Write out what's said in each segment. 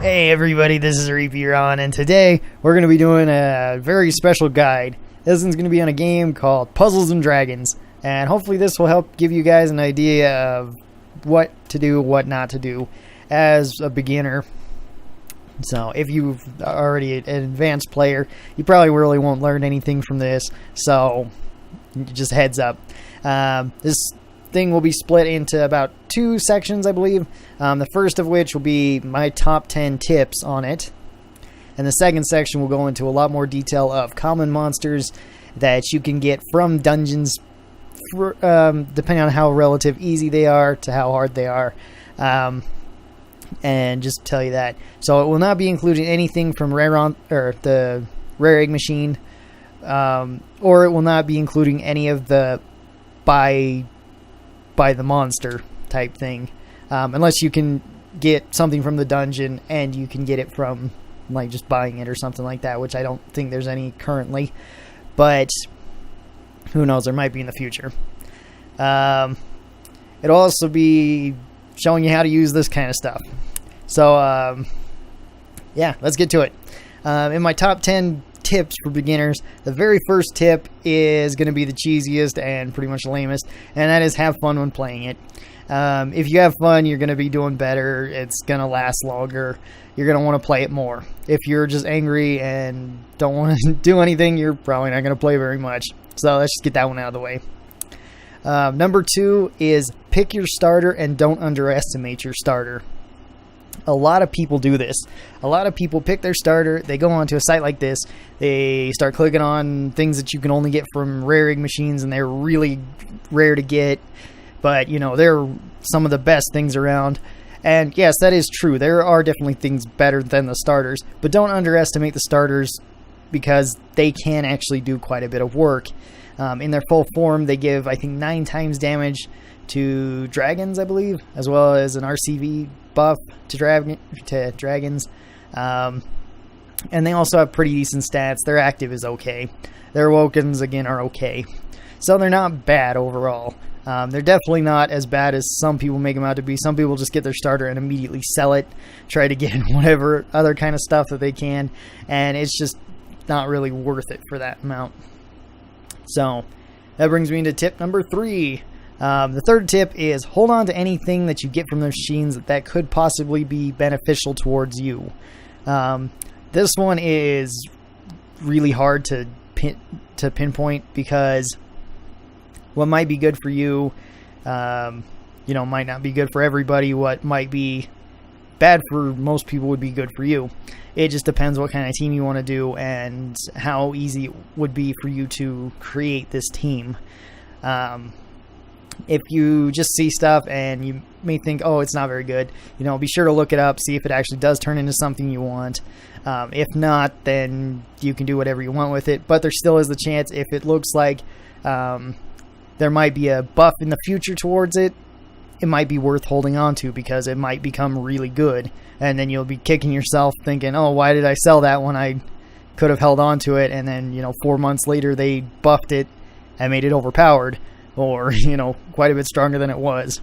Hey everybody, this is ReapeeRon, and today we're going to be doing a very special guide. This one's going to be on a game called Puzzles and Dragons, and hopefully this will help give you guys an idea of what to do, what not to do as a beginner. So if you've already an advanced player, you probably really won't learn anything from this, so just heads up. This thing will be split into about 2 sections, I believe. The first of which will be my top 10 tips on it. And the second section will go into a lot more detail of common monsters that you can get from dungeons, depending on how relative easy they are to how hard they are. And just tell you that. So it will not be including anything from ReapeeRon, or the Rare Egg Machine, or it will not be including any of the by the monster type thing, unless you can get something from the dungeon and you can get it from like just buying it or something like that, which I don't think there's any currently, but who knows, there might be in the future. It'll also be showing you how to use this kind of stuff. So yeah, let's get to it. In my top 10 tips for beginners, the very first tip is going to be the cheesiest and pretty much the lamest, and that is have fun when playing it. If you have fun, you're going to be doing better. It's going to last longer. You're going to want to play it more. If you're just angry and don't want to do anything, you're probably not going to play very much. So let's just get that one out of the way. Number 2 is pick your starter and don't underestimate your starter. A lot of people do this. A lot of people pick their starter, they go onto a site like this, they start clicking on things that you can only get from Rare Egg Machines, and they're really rare to get, but you know, they're some of the best things around. And yes, that is true. There are definitely things better than the starters, but don't underestimate the starters because they can actually do quite a bit of work. In their full form, they give, I think, 9 times damage to dragons, I believe, as well as an RCV buff to dragons. And they also have pretty decent stats. Their active is okay. Their awokens, again, are okay. So they're not bad overall. They're definitely not as bad as some people make them out to be. Some people just get their starter and immediately sell it, try to get whatever other kind of stuff that they can, and it's just not really worth it for that amount. So that brings me into tip number 3. The third tip is hold on to anything that you get from the machines that could possibly be beneficial towards you. This one is really hard to pinpoint because what might be good for you, might not be good for everybody. What might be bad for most people would be good for you. It just depends what kind of team you want to do and how easy it would be for you to create this team. If you just see stuff and you may think, oh, it's not very good, be sure to look it up, see if it actually does turn into something you want. If not, then you can do whatever you want with it, but there still is the chance if it looks like there might be a buff in the future towards it, it might be worth holding on to because it might become really good, and then you'll be kicking yourself thinking, oh, why did I sell that when I could have held on to it? And then 4 months later they buffed it and made it overpowered, or quite a bit stronger than it was.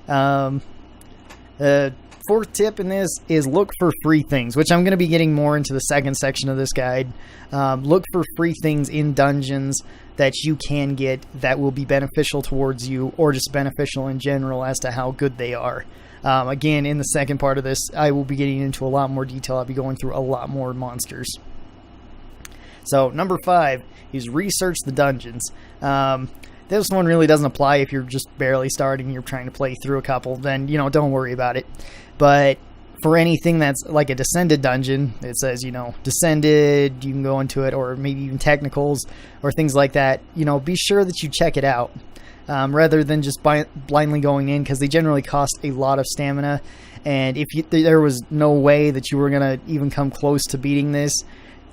The fourth tip in this is look for free things, which I'm going to be getting more into the second section of this guide. Look for free things in dungeons that you can get that will be beneficial towards you, or just beneficial in general as to how good they are. Again, in the second part of this, I will be getting into a lot more detail. I'll be going through a lot more monsters. So, number 5 is research the dungeons. This one really doesn't apply if you're just barely starting, you're trying to play through a couple, then, don't worry about it. But for anything that's like a descended dungeon, it says, descended, you can go into it, or maybe even technicals, or things like that, be sure that you check it out. Rather than just blindly going in, because they generally cost a lot of stamina, and if there was no way that you were going to even come close to beating this,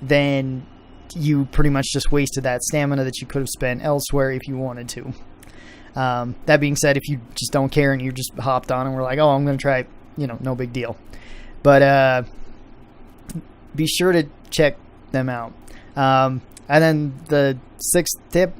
then you pretty much just wasted that stamina that you could have spent elsewhere if you wanted to. That being said, if you just don't care and you just hopped on and were like, oh, I'm going to try it, no big deal. But be sure to check them out. And then the 6th tip,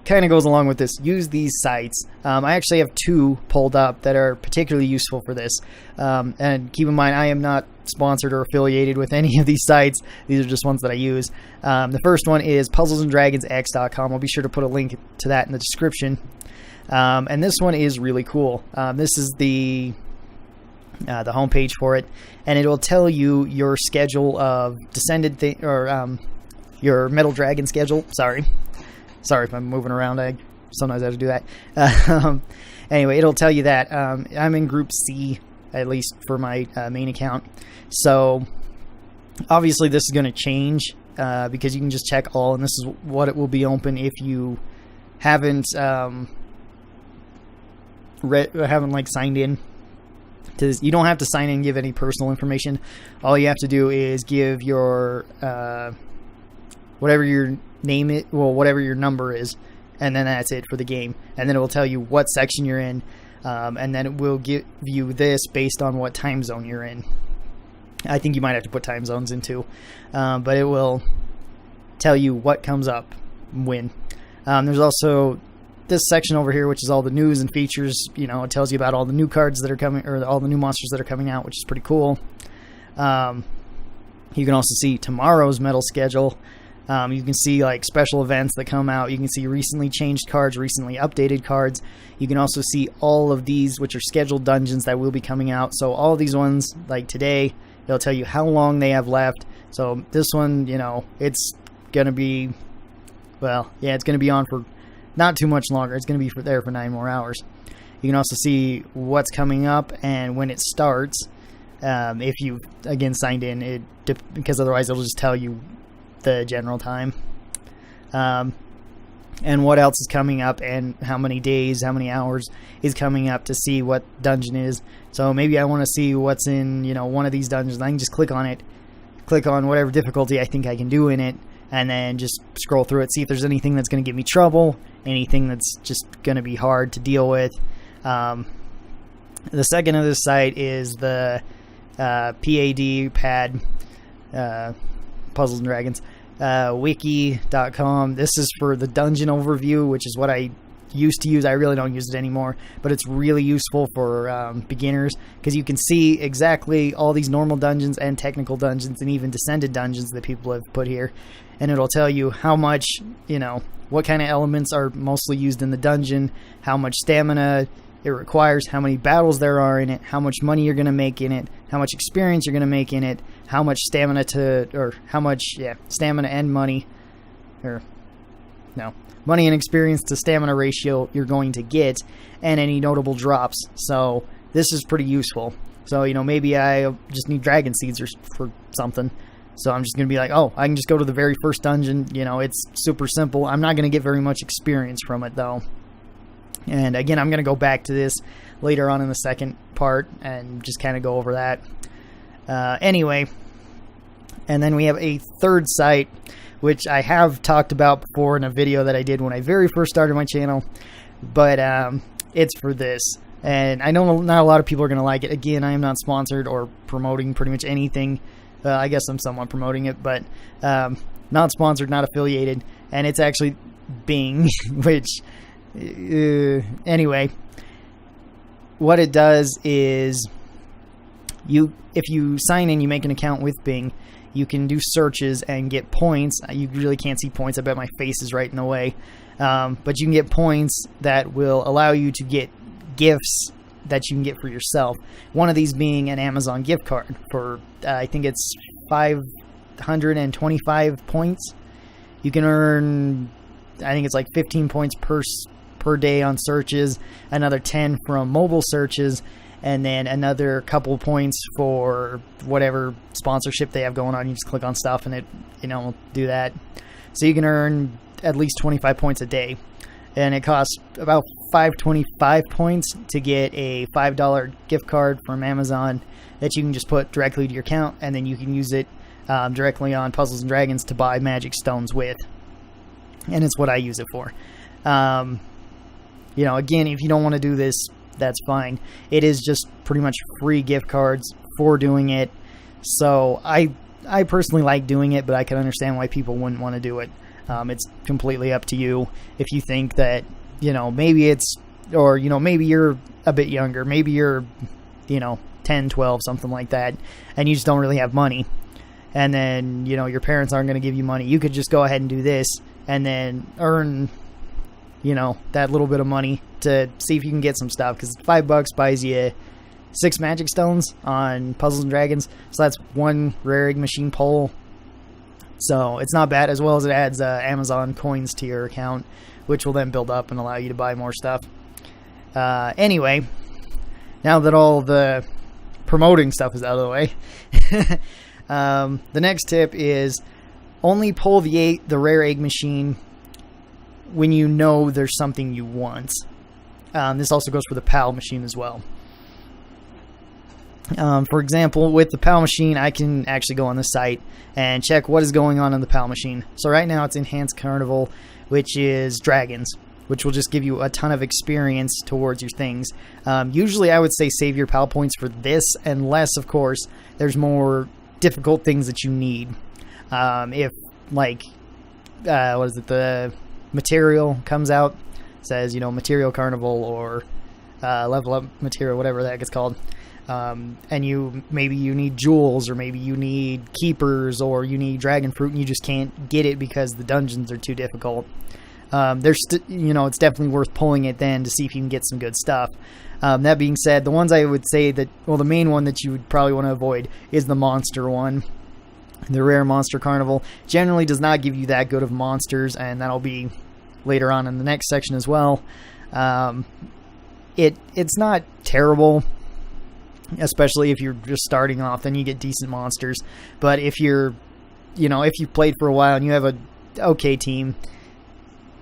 kind of goes along with this. Use these sites. I actually have 2 pulled up that are particularly useful for this. And keep in mind, I am not sponsored or affiliated with any of these sites. These are just ones that I use. The first one is puzzlesanddragonsx.com. I'll be sure to put a link to that in the description. And this one is really cool. This is the homepage for it, and it will tell you your schedule of descended your metal dragon schedule. Sorry if I'm moving around. I sometimes have to do that. Anyway, it'll tell you that. I'm in Group C, at least for my main account. So obviously this is going to change because you can just check all, and this is what it will be open if you haven't signed in to this. You don't have to sign in and give any personal information. All you have to do is give your whatever your name is, whatever your number is, and then that's it for the game. And then it will tell you what section you're in, and then it will give you this based on what time zone you're in. I think you might have to put time zones in too, but it will tell you what comes up when. There's also this section over here, which is all the news and features. It tells you about all the new cards that are coming, or all the new monsters that are coming out, which is pretty cool. You can also see tomorrow's metal schedule. You can see like special events that come out. You can see recently changed cards, recently updated cards. You can also see all of these, which are scheduled dungeons that will be coming out. So all of these ones, like today, it'll tell you how long they have left. So this one, it's going to be, it's going to be on for not too much longer. It's going to be there for 9 more hours. You can also see what's coming up and when it starts. If you again signed in, because otherwise it'll just tell you the general time, and what else is coming up, and how many days, how many hours is coming up to see what dungeon is. So maybe I want to see what's in one of these dungeons. I can just click on it, click on whatever difficulty I think I can do in it, and then just scroll through it, see if there's anything that's going to give me trouble, anything that's just going to be hard to deal with. The second of this site is the pad Puzzles and Dragons wiki.com. This is for the dungeon overview, which is what I used to use. I really don't use it anymore, but it's really useful for beginners, because you can see exactly all these normal dungeons and technical dungeons and even descended dungeons that people have put here, and it'll tell you how much, what kind of elements are mostly used in the dungeon, how much stamina it requires, how many battles there are in it, how much money you're going to make in it, how much experience you're going to make in it, how much stamina and money, money and experience to stamina ratio you're going to get, and any notable drops. So this is pretty useful. So, maybe I just need dragon seeds for something. So I'm just going to be like, I can just go to the very first dungeon. It's super simple. I'm not going to get very much experience from it, though. And again, I'm going to go back to this later on in the second part and just kind of go over that. Anyway, and then we have a third site, which I have talked about before in a video that I did when I very first started my channel, but it's for this. And I know not a lot of people are going to like it. Again, I am not sponsored or promoting pretty much anything. I guess I'm somewhat promoting it, but not sponsored, not affiliated. And it's actually Bing, which... anyway, what it does is if you sign in, you make an account with Bing, you can do searches and get points. You really can't see points. I bet my face is right in the way. But you can get points that will allow you to get gifts that you can get for yourself. One of these being an Amazon gift card for, I think it's 525 points. You can earn, I think it's like 15 points per day on searches, another 10 from mobile searches, and then another couple points for whatever sponsorship they have going on. You just click on stuff and it, will do that. So you can earn at least 25 points a day. And it costs about 525 points to get a $5 gift card from Amazon that you can just put directly to your account, and then you can use it directly on Puzzles and Dragons to buy magic stones with. And it's what I use it for. Again, if you don't want to do this, that's fine. It is just pretty much free gift cards for doing it. So I personally like doing it, but I can understand why people wouldn't want to do it. It's completely up to you if you think that, maybe it's, or, maybe you're a bit younger, maybe you're, 10, 12, something like that, and you just don't really have money. And then, your parents aren't going to give you money. You could just go ahead and do this and then earn, that little bit of money to see if you can get some stuff. Because $5 buys you 6 magic stones on Puzzles and Dragons. So that's 1 rare egg machine pull. So it's not bad, as well as it adds Amazon coins to your account, which will then build up and allow you to buy more stuff. Anyway, now that all the promoting stuff is out of the way, the next tip is only pull the rare egg machine when you know there's something you want. This also goes for the PAL machine as well. For example, with the PAL machine, I can actually go on the site and check what is going on in the PAL machine. So right now it's Enhanced Carnival, which is dragons, which will just give you a ton of experience towards your things. Usually I would say save your PAL points for this, unless, of course, there's more difficult things that you need. If, like, the material comes out, says, Material Carnival or Level Up Material, whatever that gets called. And maybe you need jewels, or maybe you need keepers, or you need dragon fruit, and you just can't get it because the dungeons are too difficult. It's definitely worth pulling it then to see if you can get some good stuff. That being said, the ones I would say that, the main one that you would probably want to avoid is the monster one. The Rare Monster Carnival generally does not give you that good of monsters, and that'll be later on in the next section as well. It's not terrible, especially if you're just starting off, then you get decent monsters. But if you're, if you've played for a while and you have a okay team,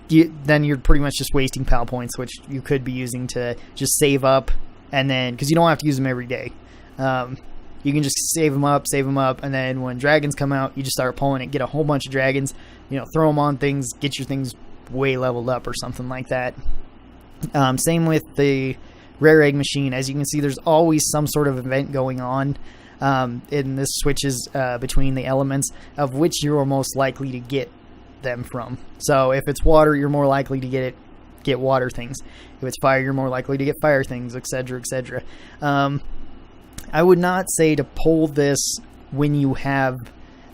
then you're pretty much just wasting PAL points, which you could be using to just save up, and then, because you don't have to use them every day. You can just save them up, and then when dragons come out, you just start pulling it, get a whole bunch of dragons, throw them on things, get your things way leveled up or something like that. Same with the rare egg machine. As you can see, there's always some sort of event going on, and this switches between the elements of which you're most likely to get them from. So if it's water, you're more likely to get water things. If it's fire, you're more likely to get fire things, etc., etc. I would not say to pull this when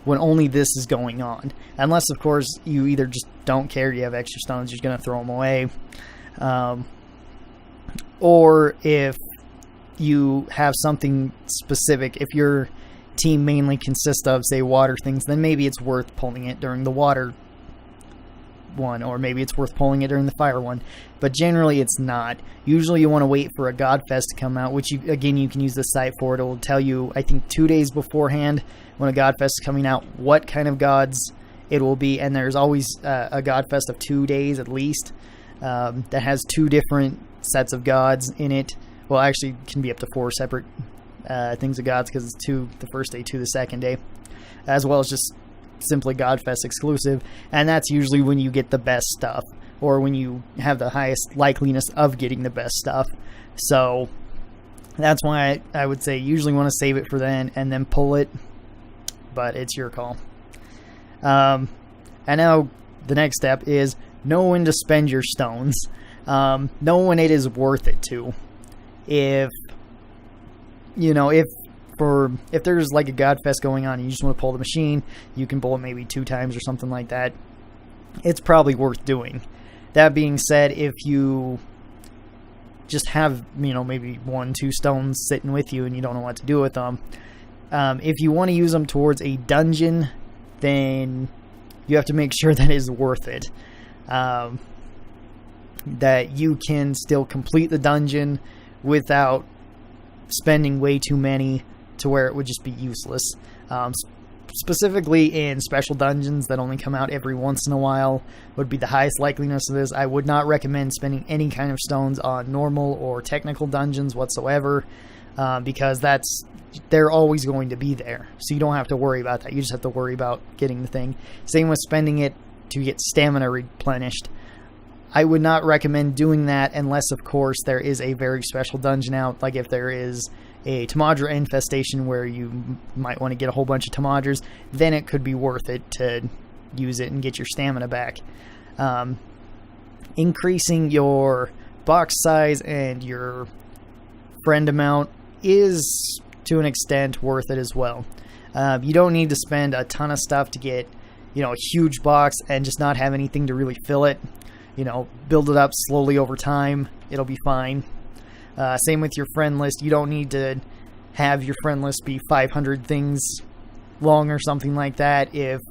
only this is going on, unless of course you either just don't care, you have extra stones, you're just going to throw them away, or if you have something specific. If your team mainly consists of, say, water things, then maybe it's worth pulling it during the water one, or maybe it's worth pulling it during the fire one, but generally it's not. Usually you want to wait for a Godfest to come out, which you can use the site for. It will tell you, I think, 2 days beforehand when a Godfest is coming out, what kind of gods it will be, and there's always a Godfest of 2 days at least that has 2 different sets of gods in it. Well, actually it can be up to 4 separate things of gods, because it's 2 the first day, 2 the second day, as well as just simply Godfest exclusive, and that's usually when you get the best stuff, or when you have the highest likeliness of getting the best stuff. So that's why I would say usually want to save it for then and then pull it, but it's your call. And now the next step is know when to spend your stones. Know when it is worth it to. If there's like a Godfest going on and you just want to pull the machine, you can pull it maybe 2 times or something like that. It's probably worth doing. That being said, if you just have, maybe 1-2 stones sitting with you and you don't know what to do with them, if you want to use them towards a dungeon, then you have to make sure that is worth it. That you can still complete the dungeon without spending way too many to where it would just be useless. Specifically in special dungeons that only come out every once in a while would be the highest likeliness of this. I would not recommend spending any kind of stones on normal or technical dungeons whatsoever, because they're always going to be there. So you don't have to worry about that. You just have to worry about getting the thing. Same with spending it to get stamina replenished. I would not recommend doing that unless, of course, there is a very special dungeon out. Like if there is a Tamadra infestation where you might want to get a whole bunch of Tamadras, then it could be worth it to use it and get your stamina back. Increasing your box size and your friend amount is to an extent worth it as well. You don't need to spend a ton of stuff to get, a huge box and just not have anything to really fill it. Build it up slowly over time. It'll be fine. Same with your friend list. You don't need to have your friend list be 500 things long or something like that if,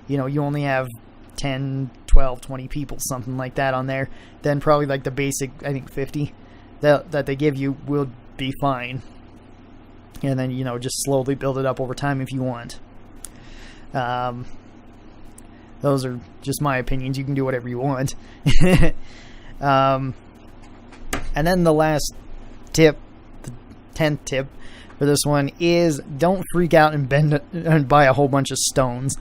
you only have 10, 12, 20 people, something like that on there. Then probably like the basic, I think 50 that they give you will be fine. And then, just slowly build it up over time if you want. Those are just my opinions. You can do whatever you want. And then the last tip, the 10th tip for this one is don't freak out and buy a whole bunch of stones.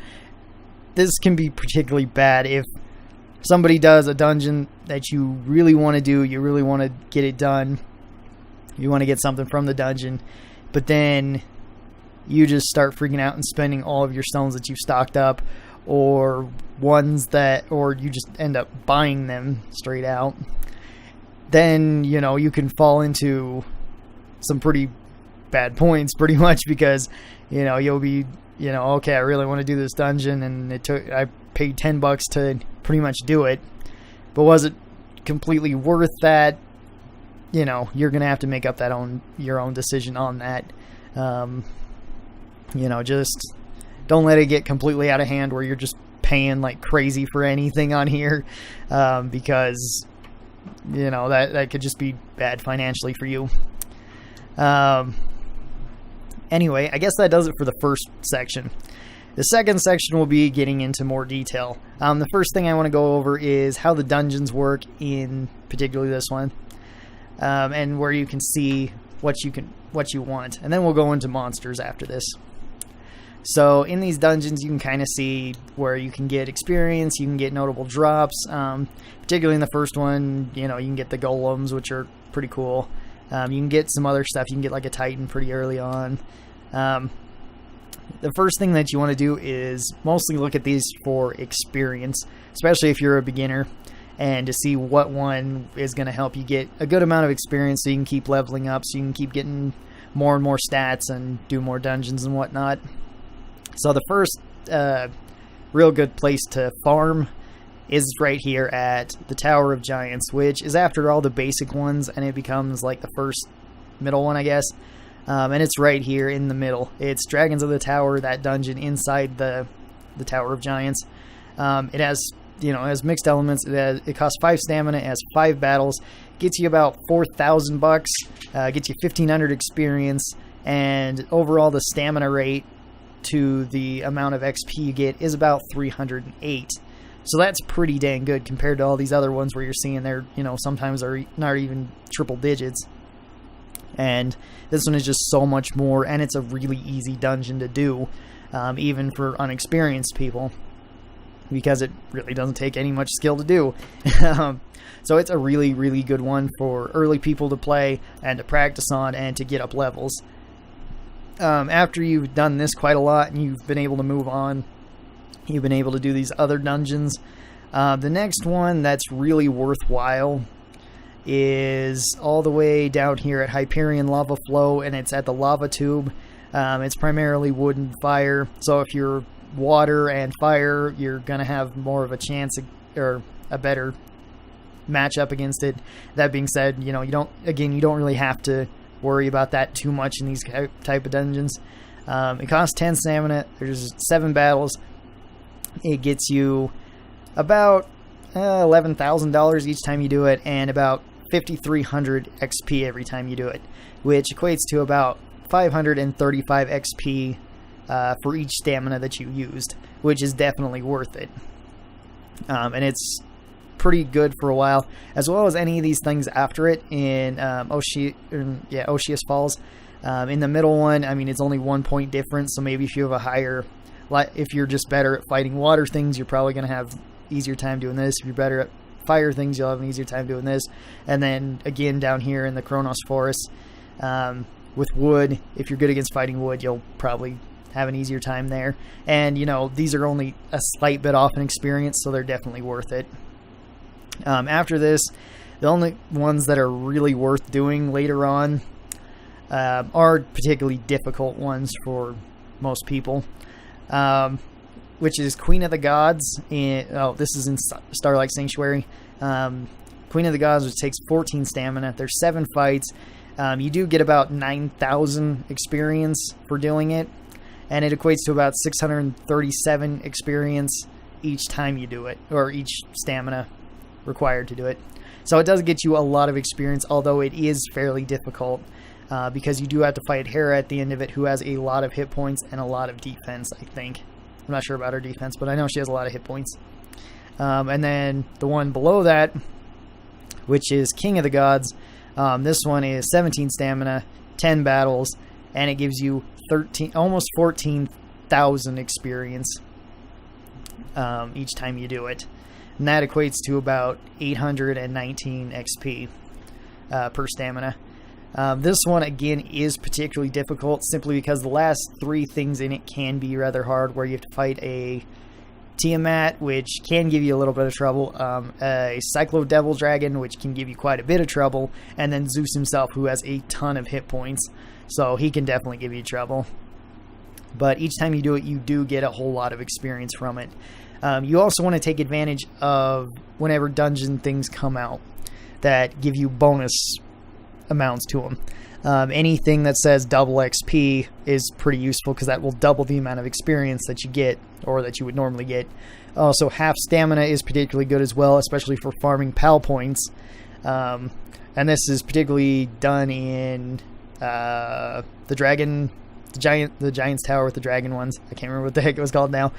This can be particularly bad if somebody does a dungeon that you really want to do, you really want to get it done, you want to get something from the dungeon, but then you just start freaking out and spending all of your stones that you've stocked up, or you just end up buying them straight out. Then, you can fall into some pretty bad points pretty much because, you'll be, okay, I really want to do this dungeon and I paid $10 to pretty much do it, but was it completely worth that? You're going to have to make up your own decision on that. Just don't let it get completely out of hand where you're just paying like crazy for anything on here, because that could just be bad financially for you. Anyway, I guess that does it for the first section. The second section will be getting into more detail. The first thing I want to go over is how the dungeons work in particularly this one, and where you can see what you want, and then we'll go into monsters after this. So in these dungeons, you can kind of see where you can get experience, you can get notable drops. Particularly in the first one, you can get the golems, which are pretty cool. You can get some other stuff. You can get like a titan pretty early on. The first thing that you want to do is mostly look at these for experience, especially if you're a beginner, and to see what one is going to help you get a good amount of experience so you can keep leveling up, so you can keep getting more and more stats and do more dungeons and whatnot. So the first real good place to farm is right here at the Tower of Giants, which is after all the basic ones, and it becomes like the first middle one, I guess. And it's right here in the middle. It's Dragons of the Tower, that dungeon inside the Tower of Giants. It has mixed elements. It costs 5 stamina, it has 5 battles, gets you about $4,000, gets you 1,500 experience, and overall the stamina rate to the amount of XP you get is about 308. So that's pretty dang good compared to all these other ones where you're seeing they're, sometimes are not even triple digits. And this one is just so much more, and it's a really easy dungeon to do, even for unexperienced people, because it really doesn't take any much skill to do. So it's a really, really good one for early people to play and to practice on and to get up levels. After you've done this quite a lot and you've been able to move on, you've been able to do these other dungeons. The next one that's really worthwhile is all the way down here at Hyperion Lava Flow, and it's at the lava tube. It's primarily wood and fire, so if you're water and fire, you're going to have more of a chance or a better matchup against it. That being said, you don't really have to worry about that too much in these type of dungeons. It costs 10 stamina. There's 7 battles. It gets you about $11,000 each time you do it, and about 5,300 XP every time you do it, which equates to about 535 XP for each stamina that you used, which is definitely worth it. And it's pretty good for a while, as well as any of these things after it in Oceus Falls. In the middle one, it's only 1 point difference, so maybe if you have if you're just better at fighting water things, you're probably going to have easier time doing this. If you're better at fire things, you'll have an easier time doing this. And then again down here in the Kronos Forest, with wood, if you're good against fighting wood, you'll probably have an easier time there. And, you know, these are only a slight bit off in experience, so they're definitely worth it. After this, the only ones that are really worth doing later on are particularly difficult ones for most people, which is Queen of the Gods. This is in Starlight Sanctuary. Queen of the Gods, which takes 14 stamina. There's 7 fights. You do get about 9,000 experience for doing it, and it equates to about 637 experience each time you do it, or each stamina required to do it. So it does get you a lot of experience, although it is fairly difficult, because you do have to fight Hera at the end of it, who has a lot of hit points and a lot of defense, I think. I'm not sure about her defense, but I know she has a lot of hit points. And then the one below that, which is King of the Gods, this one is 17 stamina, 10 battles, and it gives you almost 14,000 experience each time you do it. And that equates to about 819 XP per stamina. This one, again, is particularly difficult simply because the last 3 things in it can be rather hard, where you have to fight a Tiamat, which can give you a little bit of trouble, a Cyclo Devil Dragon, which can give you quite a bit of trouble, and then Zeus himself, who has a ton of hit points, so he can definitely give you trouble. But each time you do it, you do get a whole lot of experience from it. You also want to take advantage of whenever dungeon things come out that give you bonus amounts to them. Anything that says double XP is pretty useful, because that will double the amount of experience that you get, or that you would normally get. Also, half stamina is particularly good as well, especially for farming PAL points. And this is particularly done in the Giant's Tower with the dragon ones. I can't remember what the heck it was called now.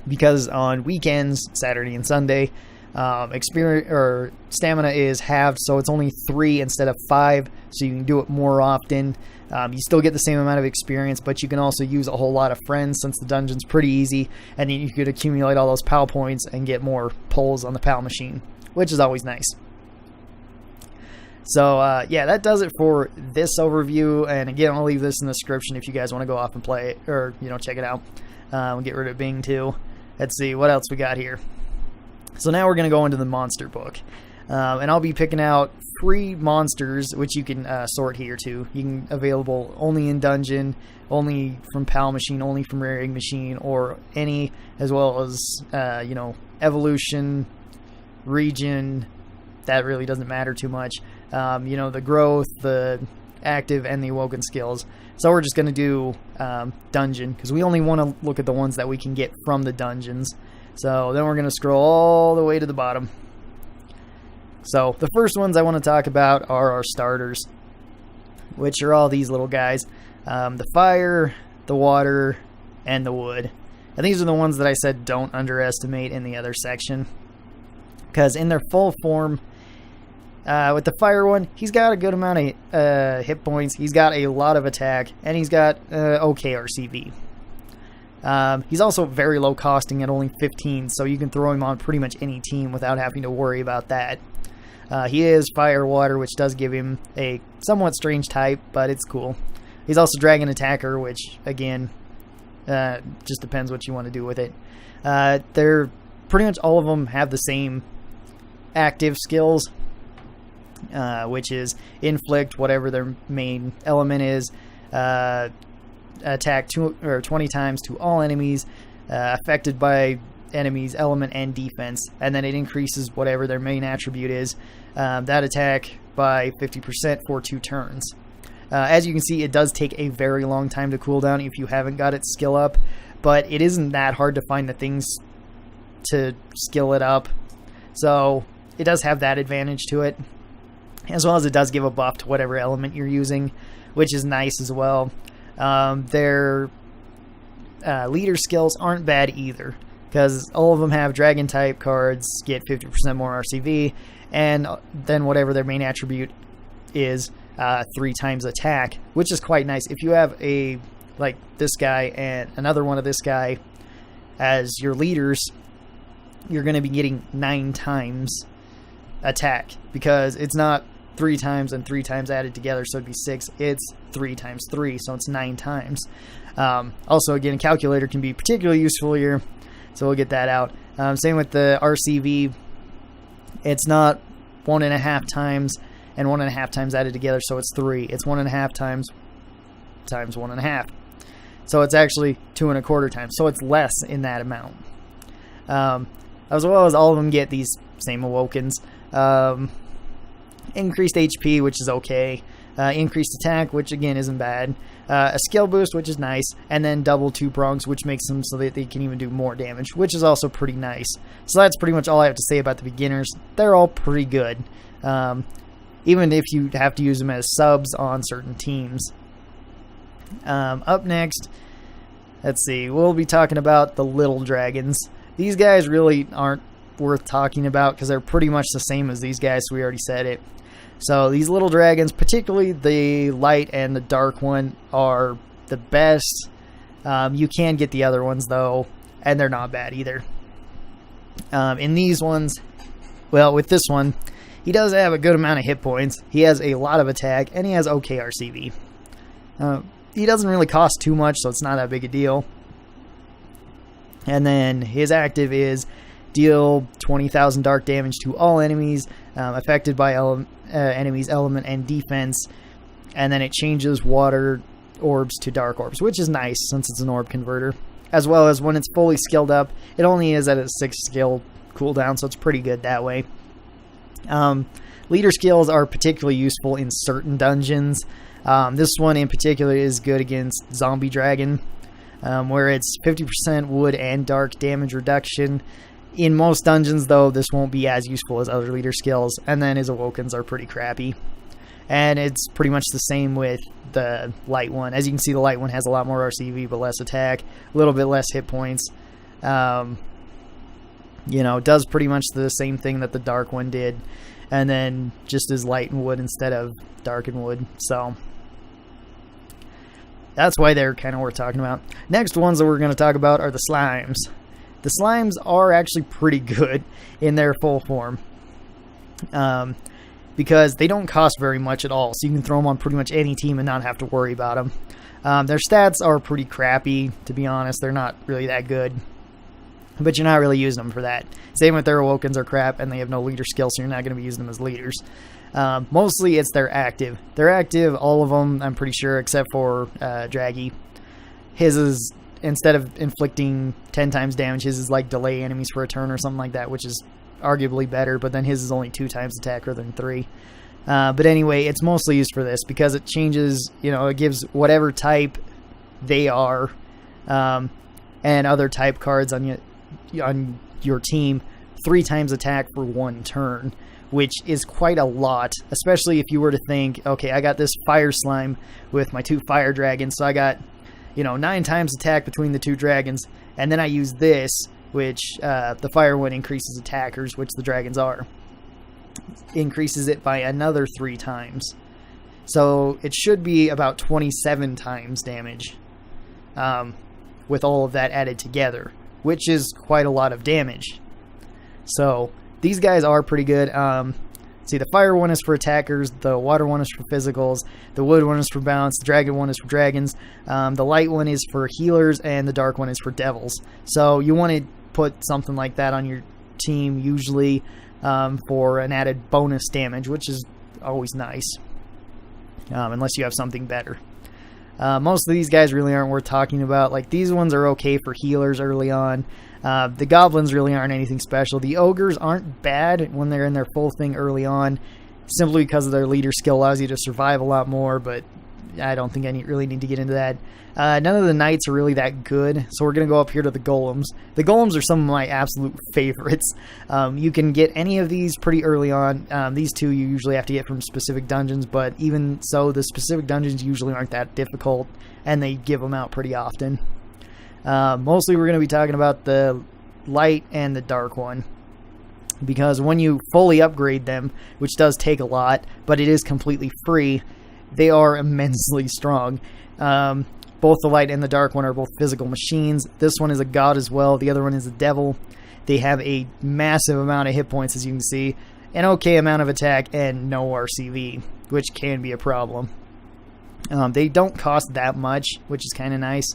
Because on weekends, Saturday and Sunday, experience or stamina is halved, so it's only 3 instead of 5, so you can do it more often. You still get the same amount of experience, but you can also use a whole lot of friends, since the dungeon's pretty easy, and then you could accumulate all those PAL points and get more pulls on the PAL machine, which is always nice. So yeah, that does it for this overview, and again, I'll leave this in the description if you guys want to go off and play it, or check it out. We'll get rid of Bing too. Let's see what else we got here. So now we're going to go into the monster book. And I'll be picking out 3 monsters, which you can sort here too. You can available only in dungeon, only from PAL machine, only from Rare Egg machine, or any, as well as, evolution, region. That really doesn't matter too much. The growth, the active, and the awoken skills. So we're just going to do dungeon, because we only want to look at the ones that we can get from the dungeons. So then we're going to scroll all the way to the bottom. So the first ones I want to talk about are our starters, which are all these little guys. The fire, the water, and the wood. And these are the ones that I said don't underestimate in the other section. Because in their full form, with the fire one, he's got a good amount of hit points. He's got a lot of attack, and he's got okay RCV. He's also very low costing at only 15, so you can throw him on pretty much any team without having to worry about that. He is fire water, which does give him a somewhat strange type, but it's cool. He's also dragon attacker, which again just depends what you want to do with it. They're pretty much all of them have the same active skills, which is inflict, whatever their main element is, attack 20 times to all enemies affected by enemies' element and defense, and then it increases whatever their main attribute is, that attack by 50% for 2 turns. As you can see, it does take a very long time to cool down if you haven't got its skill up, but it isn't that hard to find the things to skill it up, so it does have that advantage to it, as well as it does give a buff to whatever element you're using, which is nice as well. Their leader skills aren't bad either, because all of them have dragon type cards, get 50% more RCV, and then whatever their main attribute is, 3 times attack, which is quite nice. If you have like this guy and another one of this guy as your leaders, you're going to be getting 9 times attack, because it's not 3 times and 3 times added together, so it'd be 6. It's 3 times 3, so it's 9 times. Also, again, a calculator can be particularly useful here, so we'll get that out. Same with the RCV. It's not 1.5 times and 1.5 times added together, so it's 3. It's 1.5 times 1.5. So it's actually 2.25 times, so it's less in that amount. As well as all of them get these same awokens. Increased HP, which is okay. Increased attack, which again isn't bad. A skill boost, which is nice. And then double 2 prongs, which makes them so that they can even do more damage, which is also pretty nice. So that's pretty much all I have to say about the beginners. They're all pretty good. Even if you have to use them as subs on certain teams. Up next, let's see. We'll be talking about the little dragons. These guys really aren't worth talking about because they're pretty much the same as these guys, so we already said it. So these little dragons, particularly the light and the dark one, are the best. You can get the other ones though, and they're not bad either. In these ones, well, with this one, he does have a good amount of hit points. He has a lot of attack, and he has okay RCV. He doesn't really cost too much, so it's not that big a deal. And then his active is deal 20,000 dark damage to all enemies affected by enemies' element and defense. And then it changes water orbs to dark orbs, which is nice since it's an orb converter. As well as when it's fully skilled up, it only is at a 6 skill cooldown, so it's pretty good that way. Leader skills are particularly useful in certain dungeons. This one in particular is good against Zombie Dragon, where it's 50% wood and dark damage reduction. In most dungeons, though, this won't be as useful as other leader skills, and then his awokens are pretty crappy. And it's pretty much the same with the light one. As you can see, the light one has a lot more RCV, but less attack, a little bit less hit points. Does pretty much the same thing that the dark one did, and then just as light and wood instead of dark and wood. So that's why they're kind of worth talking about. Next ones that we're going to talk about are the slimes. The slimes are actually pretty good in their full form, because they don't cost very much at all, so you can throw them on pretty much any team and not have to worry about them. Their stats are pretty crappy, to be honest. They're not really that good, but you're not really using them for that. Same with their awokens are crap, and they have no leader skill, so you're not going to be using them as leaders. Mostly it's their active. They're active, all of them, I'm pretty sure, except for Draggy. His is, instead of inflicting 10 times damage, his is like delay enemies for a turn or something like that, which is arguably better, but then his is only 2 times attack rather than 3. But anyway, it's mostly used for this because it changes, it gives whatever type they are, and other type cards on your team 3 times attack for 1 turn, which is quite a lot, especially if you were to think, okay, I got this fire slime with my 2 fire dragons, so I got 9 times attack between the 2 dragons, and then I use this, which the fire one increases attackers, which the dragons are. Increases it by another 3 times. So it should be about 27 times damage with all of that added together, which is quite a lot of damage. So these guys are pretty good. See, the fire one is for attackers, the water one is for physicals, the wood one is for balance, the dragon one is for dragons, the light one is for healers, and the dark one is for devils. So you want to put something like that on your team, usually for an added bonus damage, which is always nice, unless you have something better. Most of these guys really aren't worth talking about. Like, these ones are okay for healers early on. The goblins really aren't anything special. The ogres aren't bad when they're in their full thing early on, simply because of their leader skill allows you to survive a lot more, but I don't think I really need to get into that. None of the knights are really that good, so we're going to go up here to the golems. The golems are some of my absolute favorites. You can get any of these pretty early on. These 2 you usually have to get from specific dungeons, but even so, the specific dungeons usually aren't that difficult, and they give them out pretty often. Mostly we're going to be talking about the light and the dark one, because when you fully upgrade them, which does take a lot, but it is completely free, they are immensely strong. Both the light and the dark one are both physical machines. This one is a god as well. The other one is a devil. They have a massive amount of hit points, as you can see. an okay amount of attack and no RCV, which can be a problem. They don't cost that much, which is kind of nice.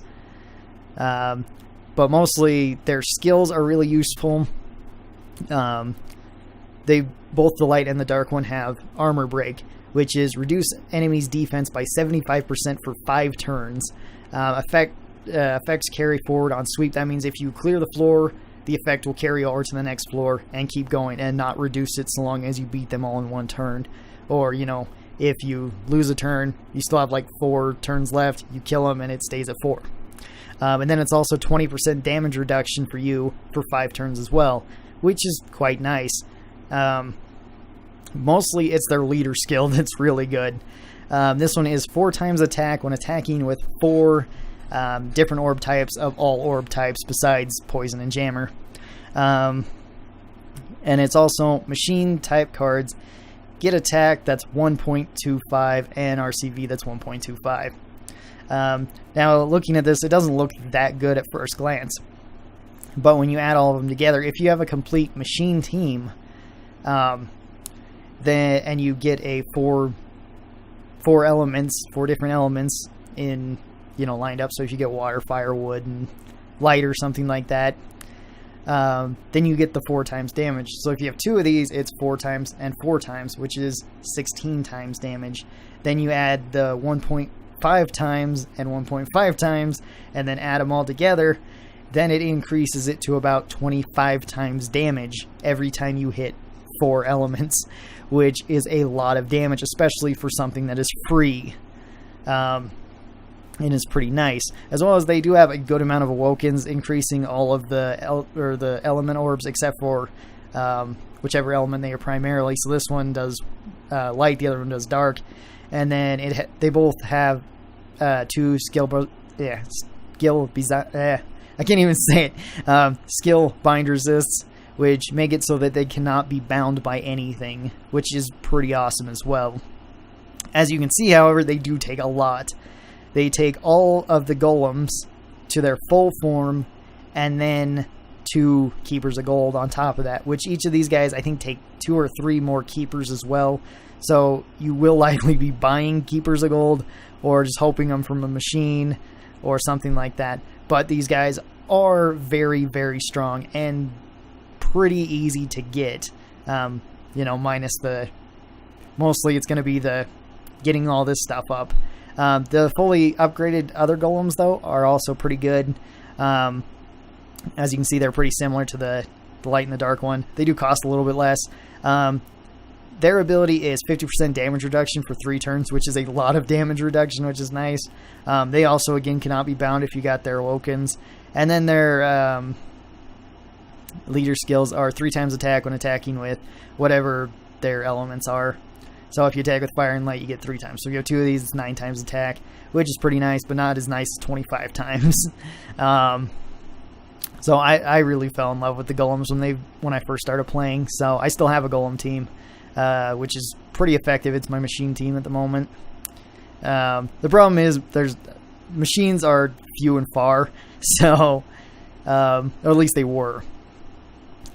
But mostly their skills are really useful. They both the light and the dark one have armor break, which is reduce enemies' defense by 75% for 5 turns. Effects carry forward on sweep. That means if you clear the floor, the effect will carry over to the next floor and keep going and not reduce it so long as you beat them all in one turn. Or, if you lose a turn, you still have like 4 turns left, you kill them and it stays at 4. And then it's also 20% damage reduction for you for 5 turns as well, which is quite nice. Mostly it's their leader skill that's really good. This one is 4 times attack when attacking with 4 different orb types of all orb types besides poison and jammer. And it's also machine type cards get attack that's 1.25 and RCV that's 1.25. Now looking at this, it doesn't look that good at first glance, but when you add all of them together, if you have a complete machine team, then and you get a 4 different elements in lined up. So if you get water, fire, wood, and light or something like that, then you get the 4 times damage. So if you have 2 of these, it's 4 times and 4 times, which is 16 times damage. Then you add the 1.5 times and 1.5 times, and then add them all together. Then it increases it to about 25 times damage every time you hit 4 elements, which is a lot of damage, especially for something that is free. And is pretty nice, as well as they do have a good amount of awokens, increasing all of the element orbs except for whichever element they are primarily. So this one does light, the other one does dark, and then they both have 2 skill. I can't even say it. Skill bind resists, which make it so that they cannot be bound by anything, which is pretty awesome as well. As you can see, however, they do take a lot. They take all of the golems to their full form, and then 2 keepers of gold on top of that, which each of these guys I think take 2 or 3 more keepers as well. So you will likely be buying keepers of gold or just hoping them from a machine or something like that. But these guys are very, very strong and pretty easy to get. Minus mostly it's going to be the getting all this stuff up. The fully upgraded other golems, though, are also pretty good. As you can see, they're pretty similar to the light and the dark one. They do cost a little bit less. Their ability is 50% damage reduction for 3 turns, which is a lot of damage reduction, which is nice. They also, again, cannot be bound if you got their awokens. And then their leader skills are 3 times attack when attacking with whatever their elements are. So if you attack with fire and light, you get 3 times. So if you have 2 of these, it's 9 times attack, which is pretty nice, but not as nice as 25 times. So I really fell in love with the golems when I first started playing. So I still have a golem team, which is pretty effective. It's my machine team at the moment. The problem is machines are few and far, so or at least they were.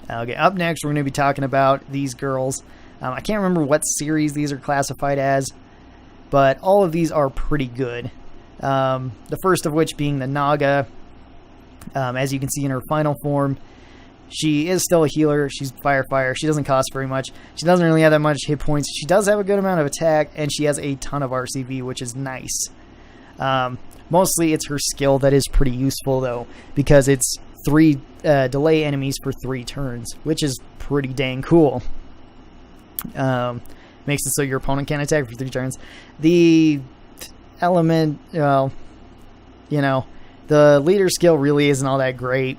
Okay, up next we're going to be talking about these girls. I can't remember what series these are classified as, but all of these are pretty good. The first of which being the Naga. As you can see in her final form, she is still a healer. She's fire. She doesn't cost very much. She doesn't really have that much hit points. She does have a good amount of attack, and she has a ton of RCV, which is nice. Mostly it's her skill that is pretty useful, though, because it's 3 delay enemies for 3 turns, which is pretty dang cool. Makes it so your opponent can't attack for 3 turns. The element, the leader skill really isn't all that great.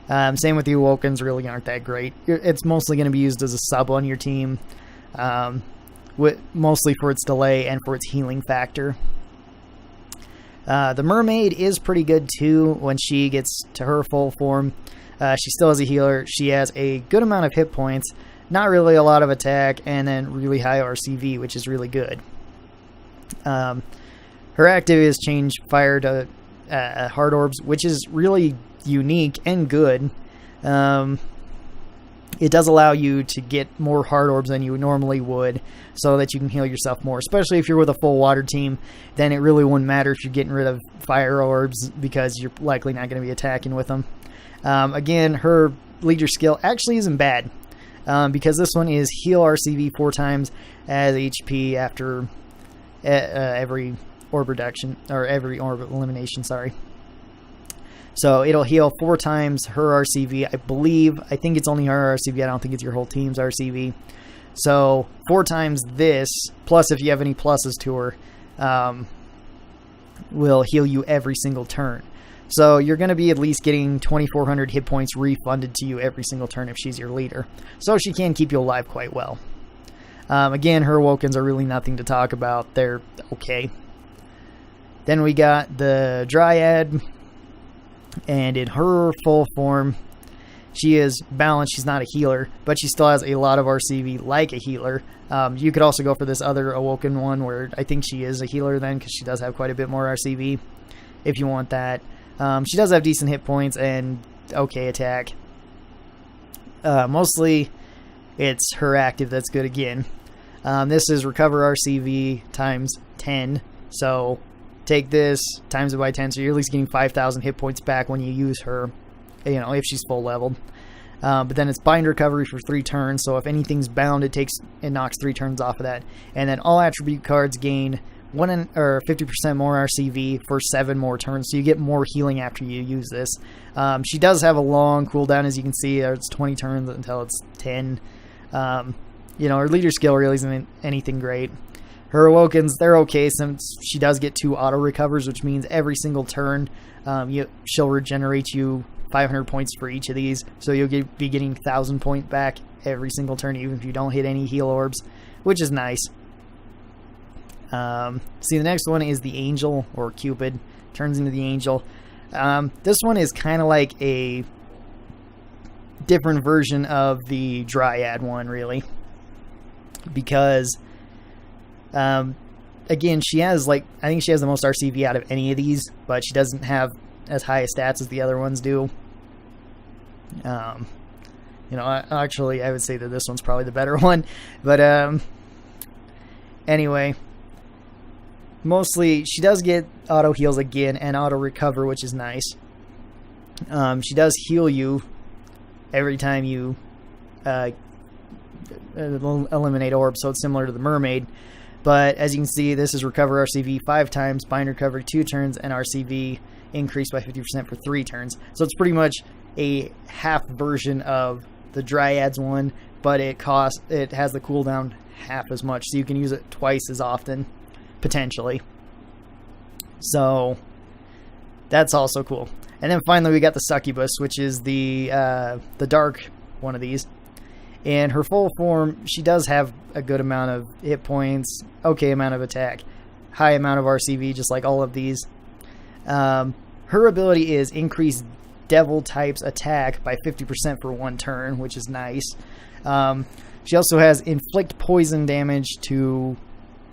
Same with the Awokens, really aren't that great. It's mostly going to be used as a sub on your team, mostly for its delay and for its healing factor. The Mermaid is pretty good too when she gets to her full form. She still has a healer. She has a good amount of hit points, not really a lot of attack, and then really high RCV, which is really good. Her active is change fire to hard orbs, which is really unique and good. And it does allow you to get more hard orbs than you normally would, so that you can heal yourself more. Especially if you're with a full water team, then it really wouldn't matter if you're getting rid of fire orbs, because you're likely not going to be attacking with them. Again, her leader skill actually isn't bad, because this one is heal RCV 4 times as HP after every orb reduction, or every orb elimination, sorry. So it'll heal 4 times her RCV, I think it's only her RCV, I don't think it's your whole team's RCV. So 4 times this, plus if you have any pluses to her, will heal you every single turn. So you're going to be at least getting 2,400 hit points refunded to you every single turn if she's your leader. So she can keep you alive quite well. Again, her Awokens are really nothing to talk about. They're okay. Then we got the Dryad. And in her full form, she is balanced. She's not a healer, but she still has a lot of RCV like a healer. You could also go for this other Awoken one, where I think she is a healer then, because she does have quite a bit more RCV, if you want that. She does have decent hit points and okay attack. Mostly, it's her active that's good again. This is recover RCV times 10, so take this, times it by 10, so you're at least getting 5,000 hit points back when you use her, if she's full leveled. But then it's bind recovery for 3 turns, so if anything's bound, it knocks 3 turns off of that. And then all attribute cards gain 50% more RCV for 7 more turns, so you get more healing after you use this. She does have a long cooldown, as you can see. It's 20 turns until it's 10. Her leader skill really isn't anything great. Her Awokens, they're okay, since she does get 2 auto recovers, which means every single turn she'll regenerate you 500 points for each of these, so you'll be getting 1,000 point back every single turn, even if you don't hit any heal orbs, which is nice. See, the next one is the Angel, or Cupid, turns into the Angel. This one is kind of like a different version of the Dryad one, really, because again, she has I think she has the most RCV out of any of these, but she doesn't have as high a stats as the other ones do. Actually, I would say that this one's probably the better one, but anyway, mostly she does get auto heals again and auto recover, which is nice. She does heal you every time you eliminate orbs, so it's similar to the Mermaid. But as you can see, this is recover RCV 5 times, bind recovery 2 turns, and RCV increased by 50% for 3 turns. So it's pretty much a half version of the Dryad's one, but it has the cooldown half as much, so you can use it twice as often, potentially. So that's also cool. And then finally we got the Succubus, which is the dark one of these. In her full form, she does have a good amount of hit points, okay amount of attack, high amount of RCV, just like all of these. Her ability is increase Devil type's attack by 50% for 1 turn, which is nice. She also has inflict poison damage to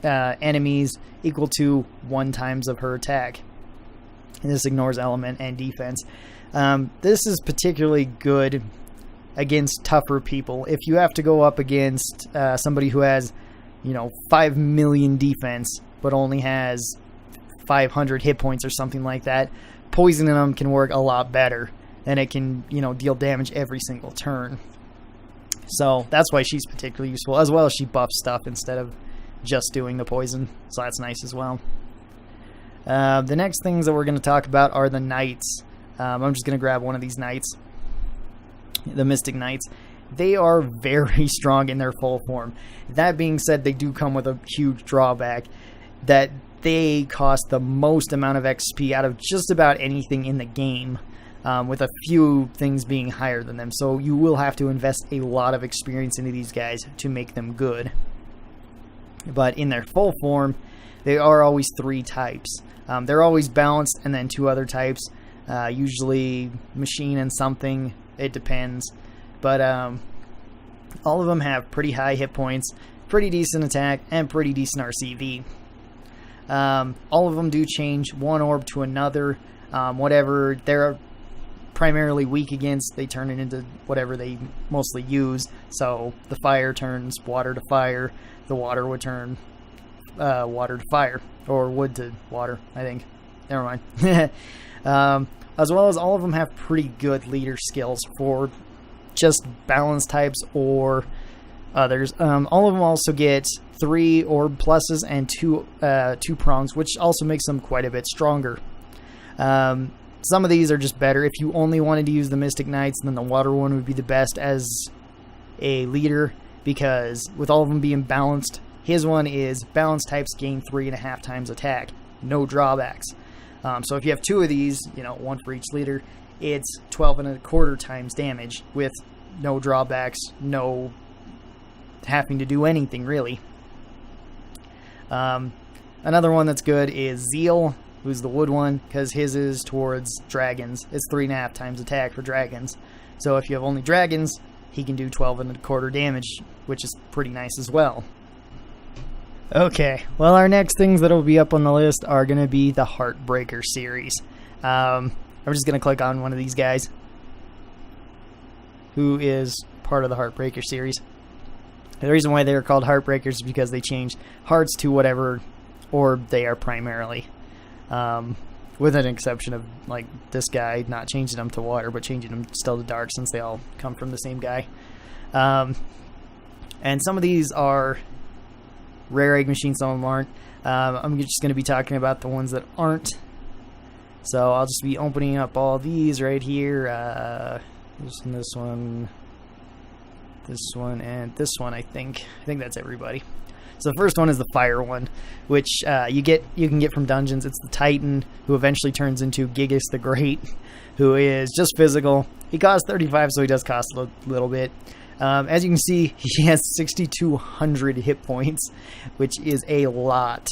enemies equal to 1 times of her attack. And this ignores element and defense. This is particularly good against tougher people. If you have to go up against somebody who has, 5 million defense, but only has 500 hit points or something like that, poisoning them can work a lot better, and it can, deal damage every single turn. So that's why she's particularly useful, as well as she buffs stuff instead of just doing the poison, so that's nice as well. The next things that we're going to talk about are the Knights. I'm just going to grab one of these Knights. The Mystic Knights. They are very strong in their full form. That being said, they do come with a huge drawback, that they cost the most amount of XP out of just about anything in the game, with a few things being higher than them. So you will have to invest a lot of experience into these guys to make them good. But in their full form, they are always 3 types. They're always balanced, and then 2 other types, usually machine and something. It depends. But all of them have pretty high hit points, pretty decent attack, and pretty decent RCV. All of them do change one orb to another. Whatever. They're primarily weak against, they turn it into whatever they mostly use. So the fire turns water to fire. The water would turn water to fire, or wood to water, I think. Never mind. As well as all of them have pretty good leader skills for just balance types or others. All of them also get 3 orb pluses and 2 prongs, which also makes them quite a bit stronger. Some of these are just better. If you only wanted to use the Mystic Knights, then the water one would be the best as a leader, because with all of them being balanced, his one is balance types gain 3.5 times attack, no drawbacks. So if you have 2 of these, one for each leader, it's 12.25 times damage with no drawbacks, no having to do anything really. Another one that's good is Zeal, who's the wood one, because his is towards dragons. It's 3.5 times attack for dragons. So if you have only dragons, he can do 12.25 damage, which is pretty nice as well. Okay, well, our next things that'll be up on the list are going to be the Heartbreaker series. I'm just going to click on one of these guys, who is part of the Heartbreaker series. The reason why they're called Heartbreakers is because they change hearts to whatever orb they are primarily. With an exception of, like, this guy not changing them to water, but changing them still to dark, since they all come from the same guy. And some of these are rare egg machines, some of them aren't. I'm just going to be talking about the ones that aren't. So I'll just be opening up all these right here. This one, and this one, I think. I think that's everybody. So the first one is the fire one, which you can get from dungeons. It's the Titan, who eventually turns into Gigas the Great, who is just physical. He costs 35, so he does cost a little bit. As you can see, he has 6,200 hit points, which is a lot.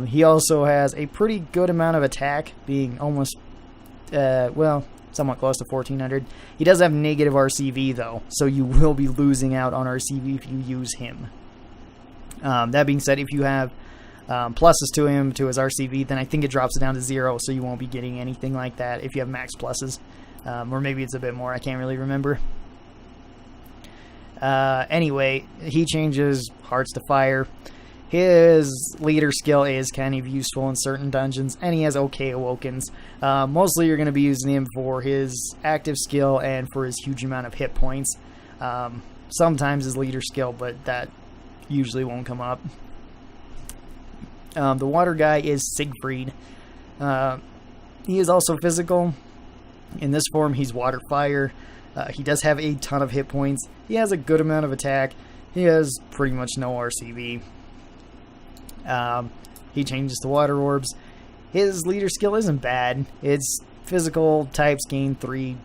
He also has a pretty good amount of attack, being almost, somewhat close to 1,400. He does have negative RCV, though, so you will be losing out on RCV if you use him. That being said, if you have pluses to him, to his RCV, then I think it drops it down to 0, so you won't be getting anything like that if you have max pluses. Or maybe it's a bit more, I can't really remember. Anyway, he changes hearts to fire. His leader skill is kind of useful in certain dungeons, and he has okay awokens. Mostly you're going to be using him for his active skill and for his huge amount of hit points. Sometimes his leader skill, but that usually won't come up. The water guy is Siegfried. He is also physical. In this form, he's water fire. He does have a ton of hit points. He has a good amount of attack. He has pretty much no RCV. He changes to water orbs. His leader skill isn't bad. It's physical types gain 3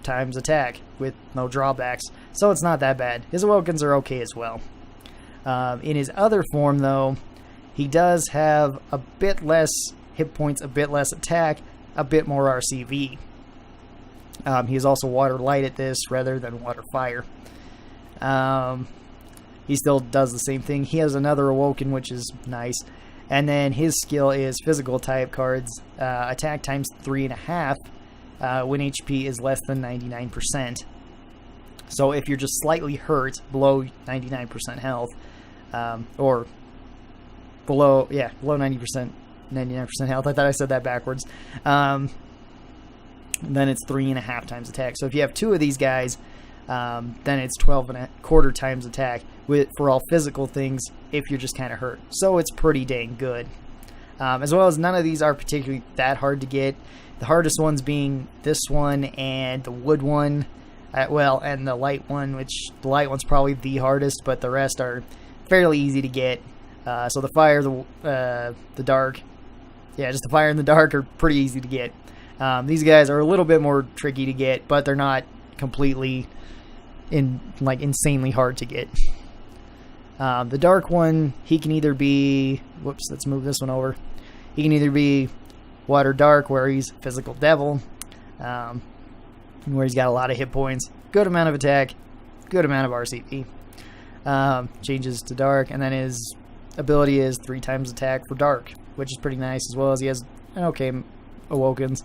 times attack with no drawbacks, so it's not that bad. His awokens are okay as well. In his other form, though, he does have a bit less hit points, a bit less attack, a bit more RCV. He is also water light at this rather than water fire. He still does the same thing. He has another awoken, which is nice. And then his skill is physical type cards. Attack times 3.5 when HP is less than 99%. So if you're just slightly hurt, below 99% health, or below 90%, 99% health. I thought I said that backwards. Then it's 3.5 times attack. So if you have 2 of these guys, then it's 12.25 times attack for all physical things if you're just kind of hurt. So it's pretty dang good. As well as none of these are particularly that hard to get. The hardest ones being this one and the wood one. And the light one, which the light one's probably the hardest, but the rest are fairly easy to get. So the fire, the dark, just the fire and the dark are pretty easy to get. These guys are a little bit more tricky to get, but they're not completely insanely hard to get. The dark one, he can either be, let's move this one over. He can either be water dark, where he's physical devil, where he's got a lot of hit points, good amount of attack, good amount of RCP. Changes to dark, and then his ability is 3 times attack for dark, which is pretty nice, as well as he has an okay awokens.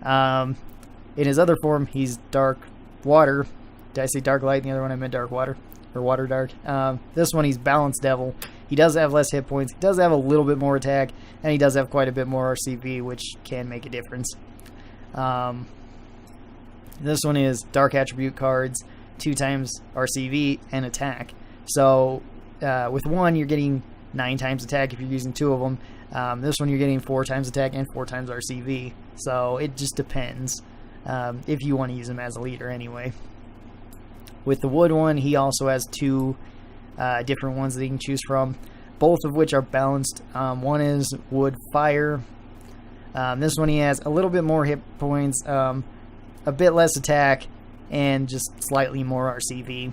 In his other form, he's Dark Water. Did I say Dark Light? The other one I meant Dark Water. Or Water Dark. This one, he's Balanced Devil. He does have less hit points. He does have a little bit more attack. And he does have quite a bit more RCV, which can make a difference. This one is Dark Attribute cards, 2 times RCV and attack. So with one, you're getting 9 times attack if you're using 2 of them. This one, you're getting 4 times attack and 4 times RCV. So it just depends if you want to use him as a leader anyway. With the wood one, he also has 2 different ones that you can choose from, both of which are balanced. One is Wood Fire. This one, he has a little bit more hit points, a bit less attack, and just slightly more RCV.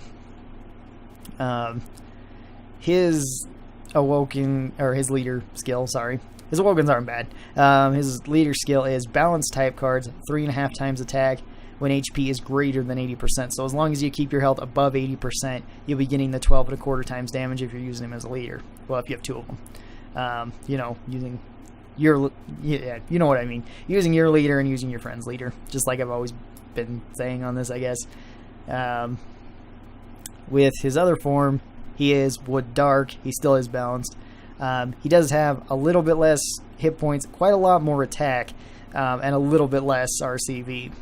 His awoken, or his leader skill, sorry. His awokens aren't bad. His leader skill is Balance type cards, 3.5 times attack when HP is greater than 80%. So as long as you keep your health above 80%, you'll be getting the 12.25 times damage if you're using him as a leader. Well, if you have 2 of them. Using your, yeah, you know what I mean. Using your leader and using your friend's leader. Just like I've always been saying on this, I guess. With his other form, he is Wood Dark. He still is balanced. He does have a little bit less hit points, quite a lot more attack, and a little bit less RCV.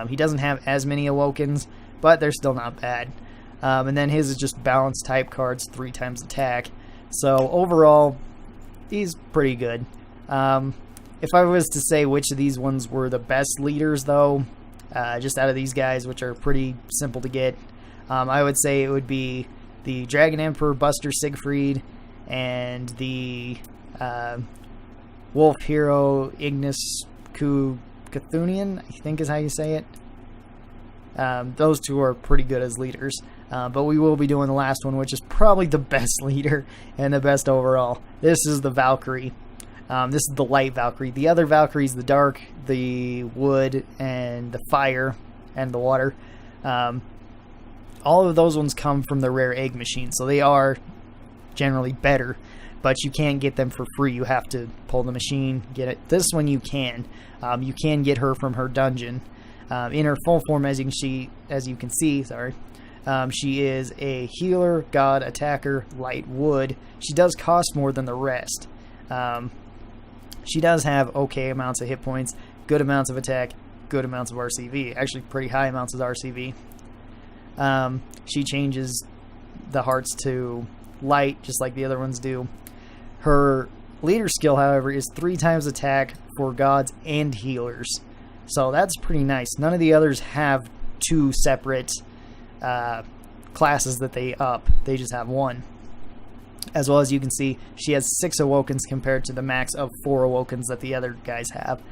He doesn't have as many Awokens, but they're still not bad. And then his is just Balanced type cards, 3 times attack. So overall, he's pretty good. If I was to say which of these ones were the best leaders, though, just out of these guys, which are pretty simple to get, I would say it would be the Dragon Emperor Buster Siegfried and the Wolf Hero Ignis Kuthunian, I think is how you say it. Those 2 are pretty good as leaders. But we will be doing the last one, which is probably the best leader and the best overall. This is the Valkyrie. This is the Light Valkyrie. The other Valkyries, the Dark, the Wood, and the Fire, and the Water. All of those ones come from the rare egg machine, so they are generally better. But you can't get them for free. You have to pull the machine, get it. This one you can. You can get her from her dungeon. In her full form, as you can see, she is a healer, god, attacker, light wood. She does cost more than the rest. She does have okay amounts of hit points, good amounts of attack, good amounts of RCV. Actually, pretty high amounts of RCV. She changes the hearts to light, just like the other ones do. Her leader skill, however, is 3 times attack for gods and healers. So that's pretty nice. None of the others have 2 separate classes that they up. They just have 1. As well as you can see, she has 6 Awokens compared to the max of 4 Awokens that the other guys have.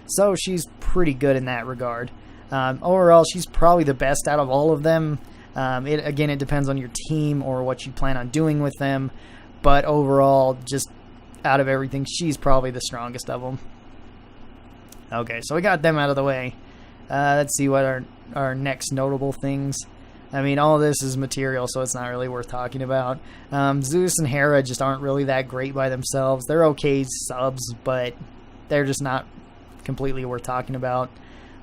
So she's pretty good in that regard. Overall, she's probably the best out of all of them. It depends on your team or what you plan on doing with them. But overall, just out of everything, she's probably the strongest of them. Okay, so we got them out of the way. Let's see what our next notable things. I mean, all of this is material, so it's not really worth talking about. Zeus and Hera just aren't really that great by themselves. They're okay subs, but they're just not completely worth talking about.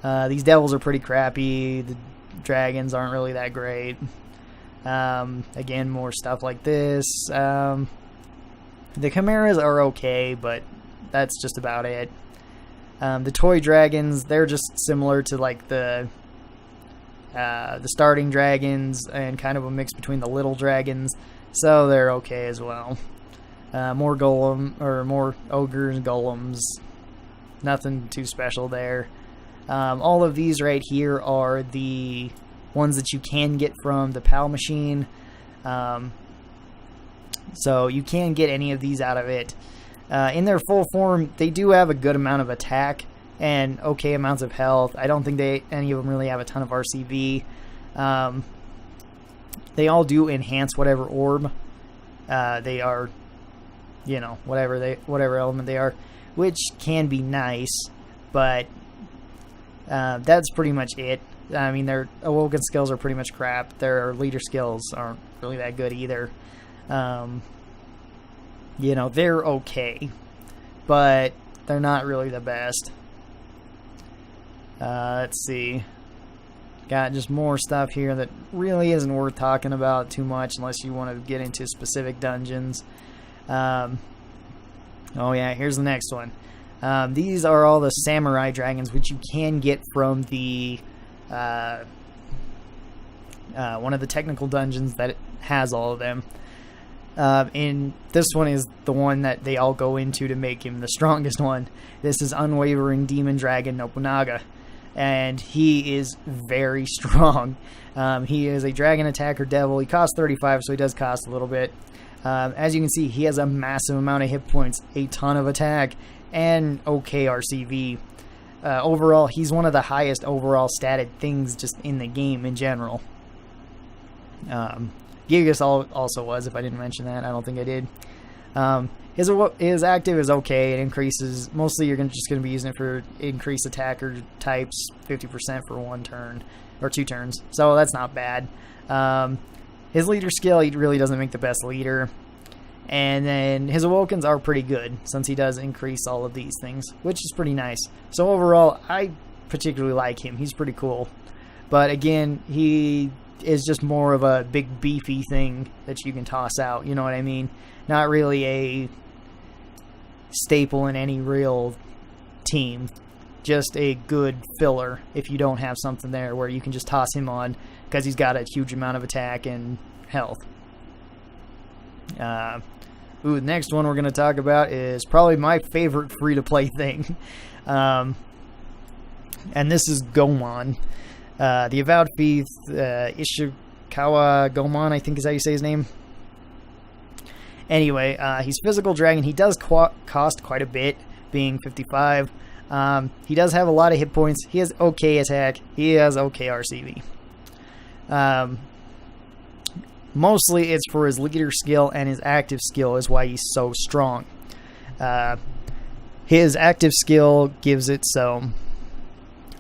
These devils are pretty crappy. The dragons aren't really that great. Again, more stuff like this. The chimeras are okay, but that's just about it. The toy dragons, they're just similar to like the starting dragons and kind of a mix between the little dragons, so they're okay as well. More ogres, golems, nothing too special there. All of these right here are the ones that you can get from the PAL machine. So you can get any of these out of it. In their full form, they do have a good amount of attack and okay amounts of health. I don't think any of them really have a ton of RCV. They all do enhance whatever orb they are, whatever element they are, which can be nice, but that's pretty much it. I mean, their awoken skills are pretty much crap. Their leader skills aren't really that good either. They're okay, but they're not really the best. Let's see. Got just more stuff here that really isn't worth talking about too much unless you want to get into specific dungeons. Oh yeah, here's the next one. These are all the samurai dragons, which you can get from the one of the technical dungeons that has all of them. And this one is the one that they all go into to make him the strongest one. This is Unwavering Demon Dragon Nobunaga, and he is very strong. He is a dragon attacker devil. He costs 35, so he does cost a little bit. As you can see, he has a massive amount of hit points, a ton of attack, and okay RCV. Overall, he's one of the highest overall statted things just in the game in general. Gigas also was, if I didn't mention that. I don't think I did. His active is okay. It increases. Mostly you're just going to be using it for increased attacker types, 50% for 1 turn, or 2 turns. So that's not bad. His leader skill, he really doesn't make the best leader. And then his Awokens are pretty good, since he does increase all of these things, which is pretty nice. So overall, I particularly like him. He's pretty cool. But again, he is just more of a big beefy thing that you can toss out, you know what I mean? Not really a staple in any real team. Just a good filler if you don't have something there where you can just toss him on because he's got a huge amount of attack and health. The next one we're going to talk about is probably my favorite free-to-play thing. And this is Gomon. The Avowed Thief, Ishikawa Gomon, I think is how you say his name. Anyway, he's physical dragon. He does cost quite a bit, being 55. He does have a lot of hit points. He has okay attack. He has okay RCV. Mostly it's for his leader skill, and his active skill is why he's so strong. His active skill gives it so...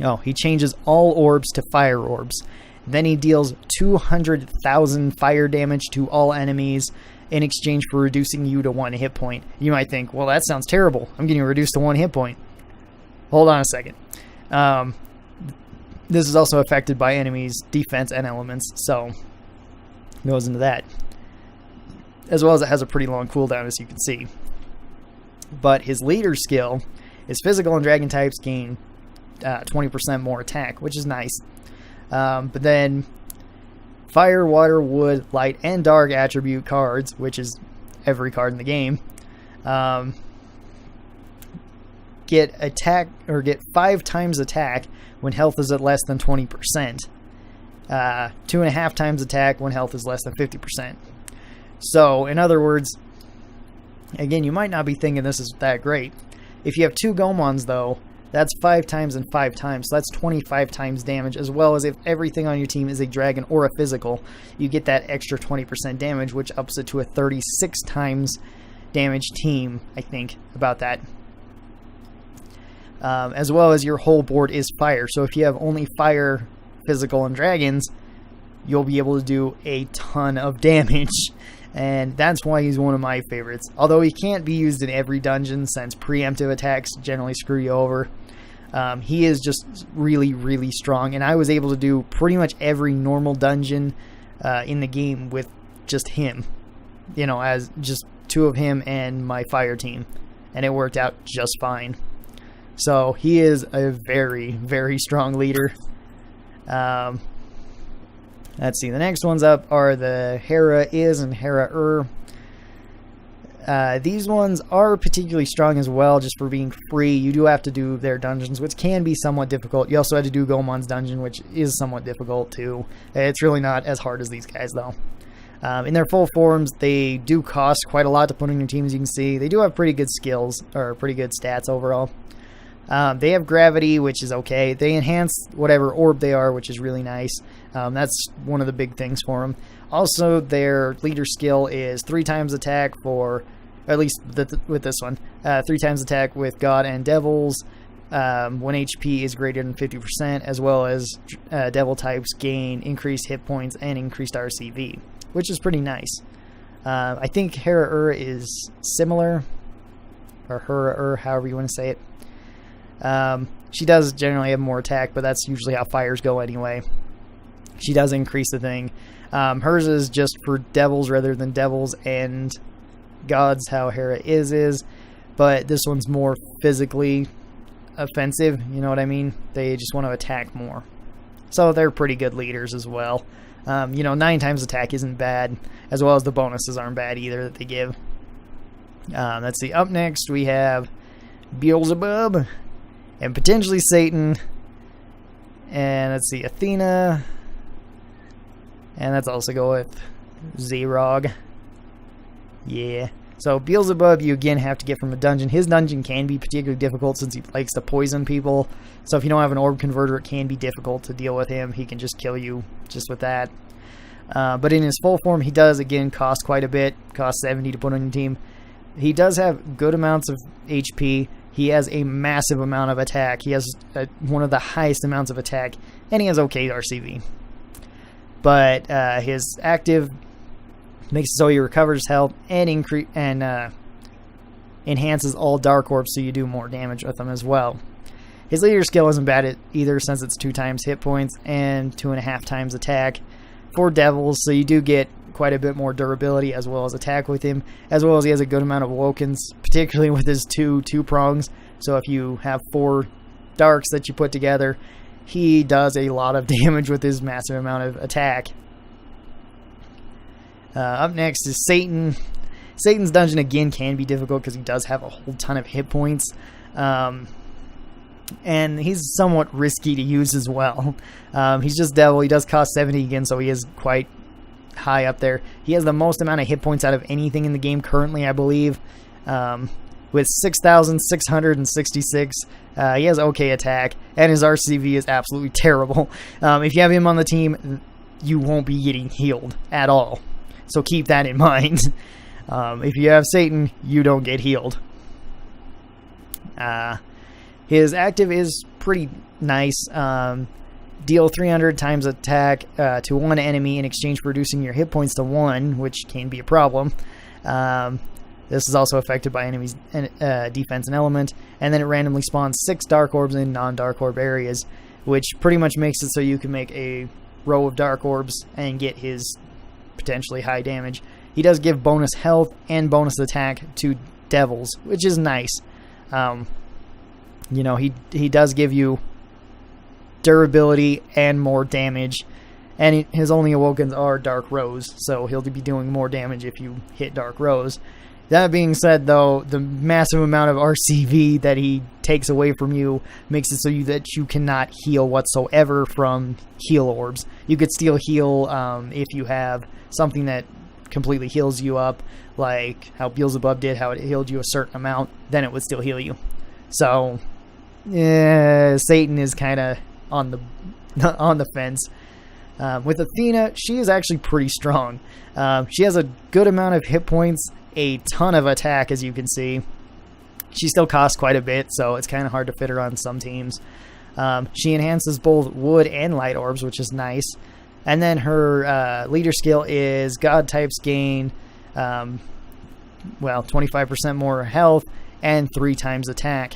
Oh, he changes all orbs to fire orbs. Then he deals 200,000 fire damage to all enemies in exchange for reducing you to 1 hit point. You might think, well, that sounds terrible. I'm getting reduced to 1 hit point. Hold on a second. This is also affected by enemies' defense and elements, so it goes into that. As well as it has a pretty long cooldown, as you can see. But his leader skill, his physical and dragon types gain 20% more attack, which is nice. But then fire, water, wood, light, and dark attribute cards, which is every card in the game, get attack or get 5 times attack when health is at less than 20%. 2.5 times attack when health is less than 50%. So, in other words, again, you might not be thinking this is that great. If you have 2 Gomons, though, that's 5 times and 5 times. So that's 25 times damage, as well as if everything on your team is a dragon or a physical, you get that extra 20% damage, which ups it to a 36 times damage team, I think, about that. As well as your whole board is fire. So if you have only fire, physical, and dragons, you'll be able to do a ton of damage. And that's why he's one of my favorites. Although he can't be used in every dungeon since preemptive attacks generally screw you over. He is just really, really strong. And I was able to do pretty much every normal dungeon in the game with just him. You know, as just 2 of him and my fire team. And it worked out just fine. So he is a very, very strong leader. Let's see, the next ones up are the Hera Is and Hera These ones are particularly strong as well, just for being free. You do have to do their dungeons, which can be somewhat difficult. You also had to do Gomon's dungeon, which is somewhat difficult too. It's really not as hard as these guys, though. In their full forms, they do cost quite a lot to put on your team, as you can see. They do have pretty good skills, or pretty good stats overall. They have gravity, which is okay. They enhance whatever orb they are, which is really nice. That's one of the big things for them. Also, their leader skill is 3 times attack for, at least with this one, 3 times attack with God and Devils, when HP is greater than 50%, as well as Devil types gain increased hit points and increased RCV, which is pretty nice. I think Hera is similar, or Hera, however you want to say it. She does generally have more attack, but that's usually how fires go anyway. She does increase the thing. Hers is just for devils rather than devils and gods, how Hera is. But this one's more physically offensive, you know what I mean? They just want to attack more. So they're pretty good leaders as well. 9 times attack isn't bad, as well as the bonuses aren't bad either that they give. Let's see. Up next, we have Beelzebub and potentially Satan. And let's see, Athena. And let's also go with Zerog. Yeah. So Beelzebub, you again have to get from a dungeon. His dungeon can be particularly difficult since he likes to poison people. So if you don't have an orb converter, it can be difficult to deal with him. He can just kill you just with that. But in his full form, he does, again, cost quite a bit. Cost 70 to put on your team. He does have good amounts of HP. He has a massive amount of attack. He has one of the highest amounts of attack. And he has okay RCV. But his active makes it so he recovers health and enhances all dark orbs, so you do more damage with them as well. His leader skill isn't bad either, since it's 2 times hit points and 2.5 times attack for devils, so you do get quite a bit more durability as well as attack with him, as well as he has a good amount of awokens, particularly with his two prongs. So if you have 4 darks that you put together, he does a lot of damage with his massive amount of attack. Up next is Satan. Satan's dungeon, again, can be difficult because he does have a whole ton of hit points. And he's somewhat risky to use as well. He's just devil. He does cost 70 again, so he is quite high up there. He has the most amount of hit points out of anything in the game currently, I believe. With 6,666. He has okay attack, and his RCV is absolutely terrible. If you have him on the team, you won't be getting healed at all. So keep that in mind. If you have Satan, you don't get healed. His active is pretty nice. Deal 300 times attack to one enemy in exchange for reducing your hit points to 1, which can be a problem. This is also affected by enemies' defense and element. And then it randomly spawns 6 dark orbs in non-dark orb areas, which pretty much makes it so you can make a row of dark orbs and get his potentially high damage. He does give bonus health and bonus attack to devils, which is nice. He does give you durability and more damage, and his only awokens are dark rows, so he'll be doing more damage if you hit dark rows. That being said, though, the massive amount of RCV that he takes away from you makes it so that you cannot heal whatsoever from heal orbs. You could still heal if you have something that completely heals you up, like how Beelzebub did, how it healed you a certain amount, then it would still heal you. So, Satan is kind of on the fence. With Athena, she is actually pretty strong. She has a good amount of hit points, a ton of attack, as you can see. She still costs quite a bit, so it's kind of hard to fit her on some teams. She enhances both wood and light orbs, which is nice. And then her leader skill is God types gain 25% more health and 3 times attack.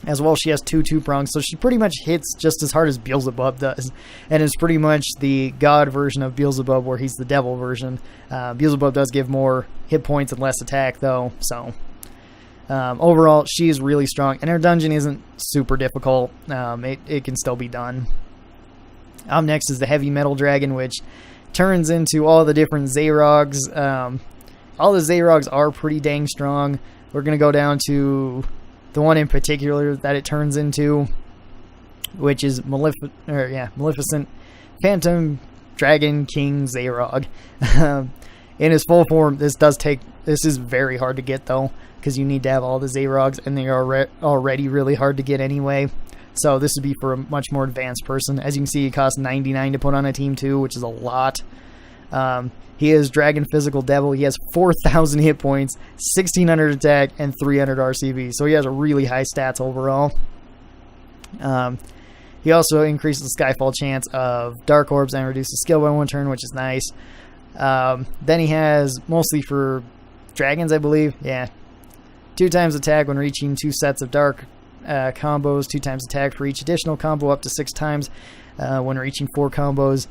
As well, she has 2 prongs, so she pretty much hits just as hard as Beelzebub does, and is pretty much the god version of Beelzebub, where he's the devil version. Beelzebub does give more hit points and less attack, though, so overall, she's really strong, and her dungeon isn't super difficult. It can still be done. Up next is the Heavy Metal Dragon, which turns into all the different Zerogs. All the Zerogs are pretty dang strong. We're going to go down to the one in particular that it turns into, which is Maleficent Phantom Dragon King Zerog. In his full form, this is very hard to get, though, because you need to have all the Zerogs, and they are already really hard to get anyway. So this would be for a much more advanced person. As you can see, it costs 99 to put on a team too, which is a lot. He is Dragon Physical Devil. He has 4,000 hit points, 1,600 attack, and 300 RCV. So he has a really high stats overall. He also increases the Skyfall chance of Dark Orbs and reduces skill by 1 turn, which is nice. Then he has, mostly for dragons, I believe, 2 times attack when reaching 2 sets of dark combos, 2 times attack for each additional combo, up to 6 times when reaching 4 combos.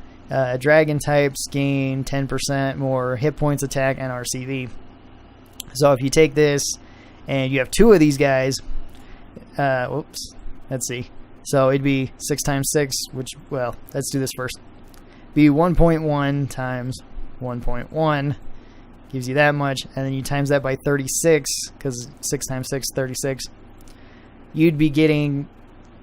Dragon types gain 10% more hit points, attack, and RCV. So if you take this and you have 2 of these guys, let's see. So it'd be 6 times 6, which, well, let's do this first. Be 1.1 times 1.1 gives you that much, and then you times that by 36, because 6 times 6 is 36. You'd be getting,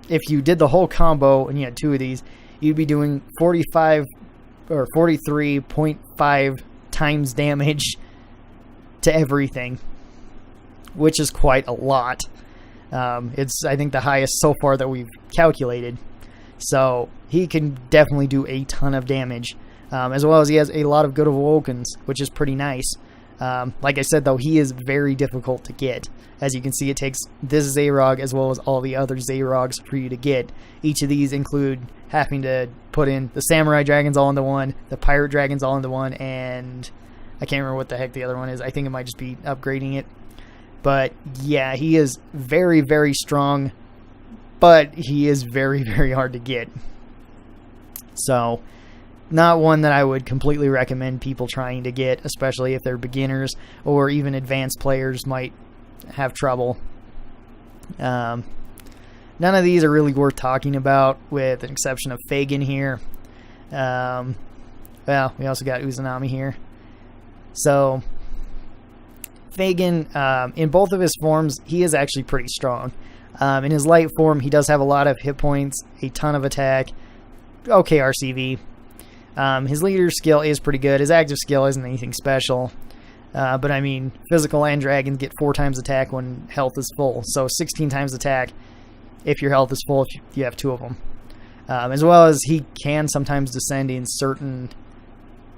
if you did the whole combo and you had 2 of these, you'd be doing 45 or 43.5 times damage to everything, which is quite a lot. It's, I think, the highest so far that we've calculated. So he can definitely do a ton of damage, as well as he has a lot of good Awokens, which is pretty nice. Like I said, though, he is very difficult to get. As you can see, it takes this Zayrog as well as all the other Zayrogs for you to get. Each of these include having to put in the Samurai Dragons all into one, the Pirate Dragons all into one, and I can't remember what the heck the other one is. I think it might just be upgrading it. But yeah, he is very, very strong, but he is very, very hard to get. So, not one that I would completely recommend people trying to get, especially if they're beginners or even advanced players might have trouble. None of these are really worth talking about, with an exception of Fagin here. Well, we also got Uzunami here. So, Fagin, in both of his forms, he is actually pretty strong. In his light form, he does have a lot of hit points, a ton of attack, okay RCV. His leader skill is pretty good. His active skill isn't anything special. But I mean, physical and dragons get 4 times attack when health is full. So 16 times attack if your health is full, if you have 2 of them. As well as he can sometimes descend in certain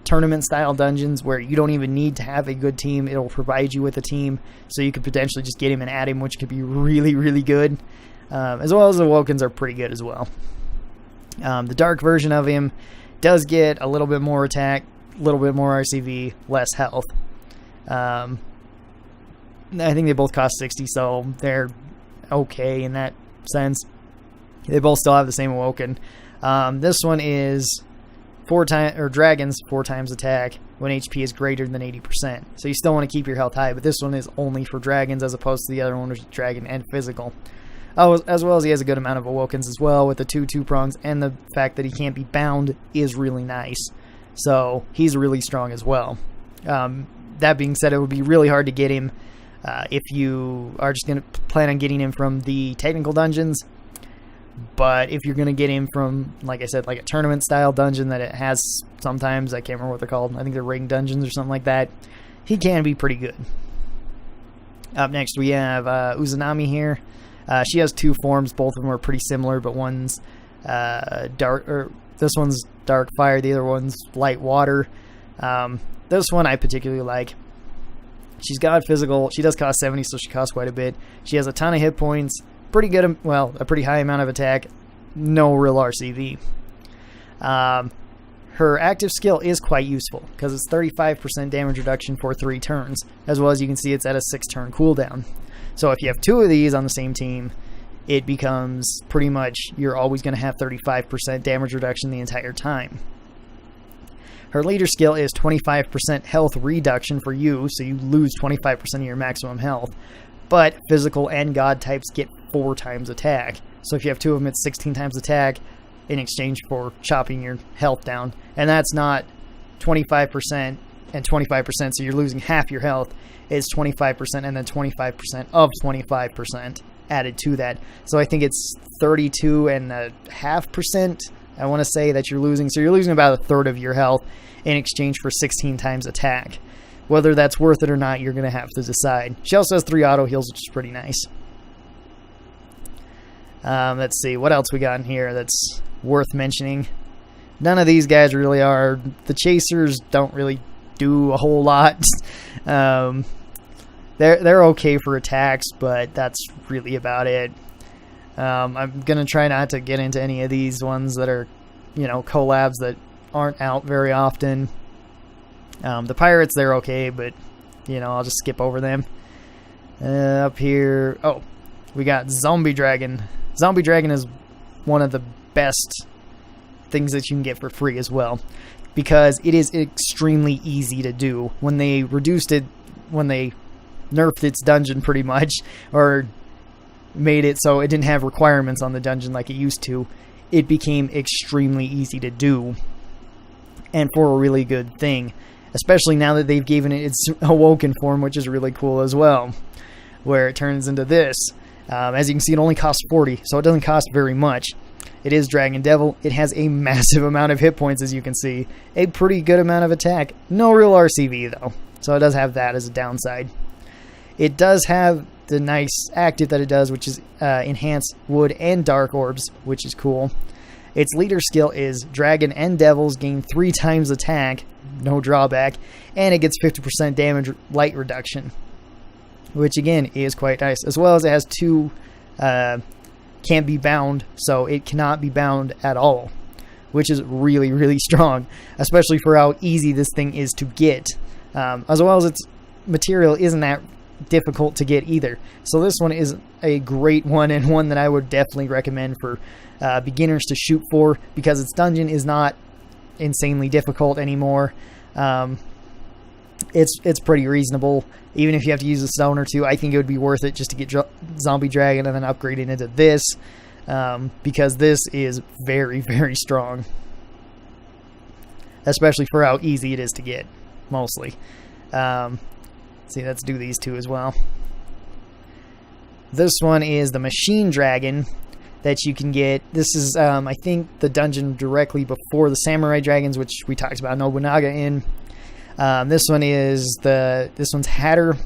tournament-style dungeons where you don't even need to have a good team. It'll provide you with a team, so you could potentially just get him and add him, which could be really, really good. As well as the Awokens are pretty good as well. The dark version of him does get a little bit more attack, a little bit more RCV, less health. I think they both cost 60, so they're okay in that sense. They both still have the same Awoken. This one is 4 times, or dragons 4 times attack when HP is greater than 80%. So you still want to keep your health high, but this one is only for dragons as opposed to the other one, which is dragon and physical. Oh, as well as he has a good amount of Awokens as well, with the 2 prongs, and the fact that he can't be bound is really nice. So he's really strong as well. That being said, it would be really hard to get him if you are just going to plan on getting him from the technical dungeons. But if you're going to get him from, like I said, like a tournament-style dungeon that it has sometimes, I can't remember what they're called, I think they're ring dungeons or something like that, he can be pretty good. Up next we have Uzunami here. She has 2 forms, both of them are pretty similar, but one's this one's dark fire, the other one's light water. This one I particularly like. She's got physical, she does cost 70, so she costs quite a bit. She has a ton of hit points, pretty good, well, a pretty high amount of attack, no real RCV. Her active skill is quite useful, because it's 35% damage reduction for 3 turns, as well as you can see it's at a 6-turn cooldown. So if you have 2 of these on the same team, it becomes pretty much, you're always going to have 35% damage reduction the entire time. Her leader skill is 25% health reduction for you, so you lose 25% of your maximum health. But physical and god types get 4 times attack. So if you have 2 of them, it's 16 times attack in exchange for chopping your health down. And that's not 25% and 25%, so you're losing half your health. It's 25% and then 25% of 25% added to that. So I think it's 32.5%, I want to say, that you're losing. So you're losing about 1/3 of your health in exchange for 16 times attack. Whether that's worth it or not, you're going to have to decide. She also has 3 auto heals, which is pretty nice. Let's see, what else we got in here that's worth mentioning. None of these guys really are. The chasers don't really do a whole lot. They're okay for attacks, but that's really about it. I'm going to try not to get into any of these ones that are, collabs that aren't out very often. The pirates, they're okay, but, I'll just skip over them. Up here, we got Zombie Dragon. Zombie Dragon is one of the best things that you can get for free as well, because it is extremely easy to do. When they nerfed its dungeon pretty much, or made it so it didn't have requirements on the dungeon like it used to, it became extremely easy to do, and for a really good thing, especially now that they've given it its awoken form, which is really cool as well, where it turns into this. As you can see, it only costs 40, so it doesn't cost very much. It is Dragon Devil. It has a massive amount of hit points, as you can see. A pretty good amount of attack. No real RCV, though, so it does have that as a downside. It does have the nice active that it does, which is enhance wood and dark orbs, which is cool. Its leader skill is Dragon and Devils gain 3 times attack, no drawback, and it gets 50% damage light reduction, which again is quite nice, as well as it has 2 can't be bound, so it cannot be bound at all, which is really, really strong, especially for how easy this thing is to get, as well as its material isn't that difficult to get either. So this one is a great one, and one that I would definitely recommend for beginners to shoot for, because its dungeon is not insanely difficult anymore. It's pretty reasonable. Even if you have to use a stone or 2, I think it would be worth it just to get Zombie Dragon and then upgrade it into this, because this is very, very strong, especially for how easy it is to get, mostly. See, let's do these 2 as well. This one is the Machine Dragon that you can get. This is, I think, the dungeon directly before the Samurai Dragons, which we talked about Nobunaga in. This one's Hatter.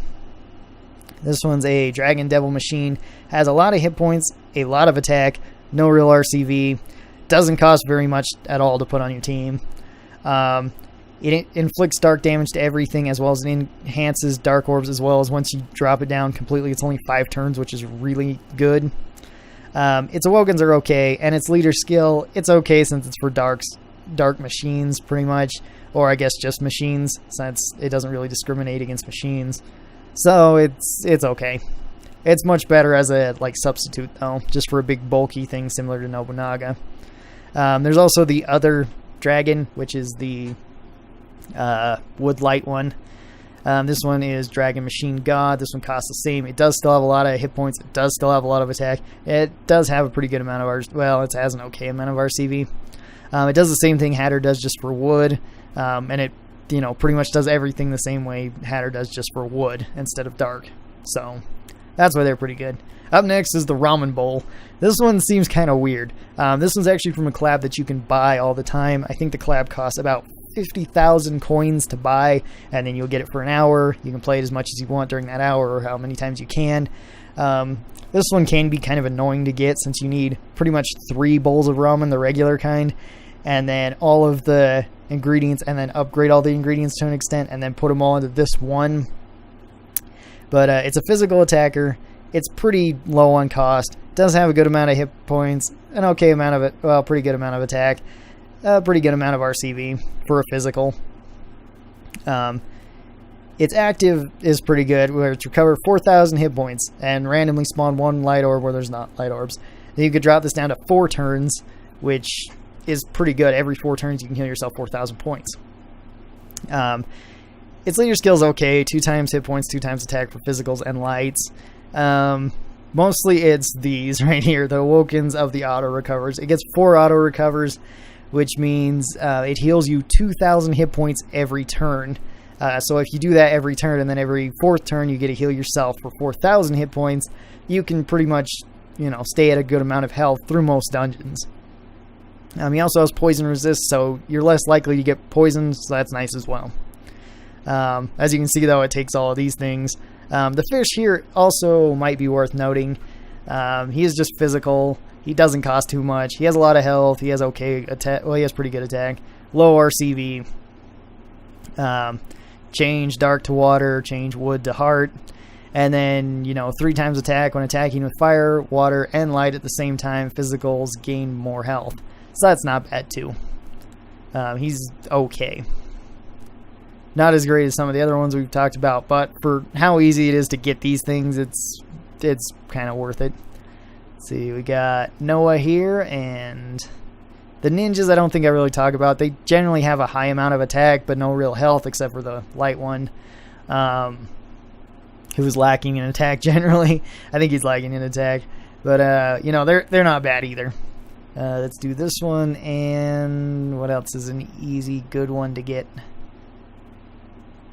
This one's a Dragon Devil Machine. Has a lot of hit points, a lot of attack, no real RCV. Doesn't cost very much at all to put on your team. It inflicts dark damage to everything, as well as it enhances dark orbs, as well as once you drop it down completely, it's only 5 turns, which is really good. Its awokens are okay, and its leader skill, it's okay since it's for dark machines, pretty much. Or I guess just machines, since it doesn't really discriminate against machines. So it's okay. It's much better as a substitute, though, just for a big bulky thing similar to Nobunaga. There's also the other dragon, which is the Woodlight one. This one is Dragon Machine God. This one costs the same. It does still have a lot of hit points. It does still have a lot of attack. It does have a pretty good amount of RCV. Well, it has an okay amount of RCV. It does the same thing Hatter does, just for wood. And it, pretty much does everything the same way Hatter does, just for wood instead of dark. So that's why they're pretty good. Up next is the Ramen Bowl. This one seems kind of weird. This one's actually from a collab that you can buy all the time. I think the collab costs about 50,000 coins to buy, and then you'll get it for an hour. You can play it as much as you want during that hour, or how many times you can. This one can be kind of annoying to get, since you need pretty much 3 bowls of ramen, the regular kind, and then all of the ingredients, and then upgrade all the ingredients to an extent, and then put them all into this one. But it's a physical attacker. It's pretty low on cost. Does have a good amount of hit points, an okay amount of it, well, pretty good amount of attack, a pretty good amount of RCV for a physical. Its active is pretty good, where it's recover 4,000 hit points and randomly spawn 1 light orb where there's not light orbs. Then you could drop this down to 4 turns, which is pretty good. Every 4 turns you can heal yourself 4,000 points. Its leader skill is okay. 2 times hit points, 2 times attack for physicals and lights. Mostly it's these right here, the Awokens of the auto recovers. It gets 4 auto recovers, which means it heals you 2,000 hit points every turn. So if you do that every turn, and then every 4th turn you get to heal yourself for 4,000 hit points, you can pretty much, stay at a good amount of health through most dungeons. He also has poison resist, so you're less likely to get poisoned, so that's nice as well. As you can see, though, it takes all of these things. The fish here also might be worth noting. He is just physical. He doesn't cost too much. He has a lot of health. He has okay attack. Well, he has pretty good attack. Low RCV. Change dark to water. Change wood to heart. And then, 3 times attack when attacking with fire, water, and light at the same time. Physicals gain more health. So that's not bad, too. He's okay. Not as great as some of the other ones we've talked about, but for how easy it is to get these things, it's it's kind of worth it. Let's see, we got Noah here, and the ninjas I don't think I really talk about. They generally have a high amount of attack, but no real health except for the light one, who's lacking in attack generally. I think he's lacking in attack, but you know, they're not bad either. Let's do this one, and what else is an easy, good one to get?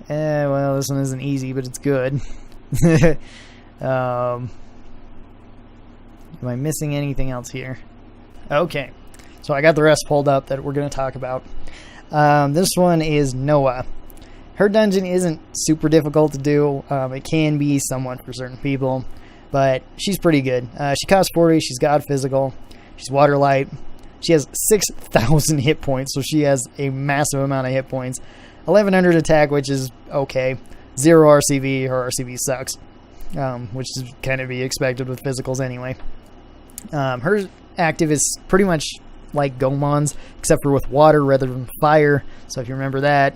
Well, this one isn't easy, but it's good. Am I missing anything else here? Okay, so I got the rest pulled up that we're going to talk about. This one is Noah. Her dungeon isn't super difficult to do. It can be somewhat for certain people, but she's pretty good. She costs 40. She's god physical. She's water light. She has 6,000 hit points, so she has a massive amount of hit points. 1,100 attack, which is okay. 0 RCV. Her RCV sucks, which is kind of be expected with physicals anyway. Her active is pretty much like Goemon's, except for with water rather than fire. So if you remember that,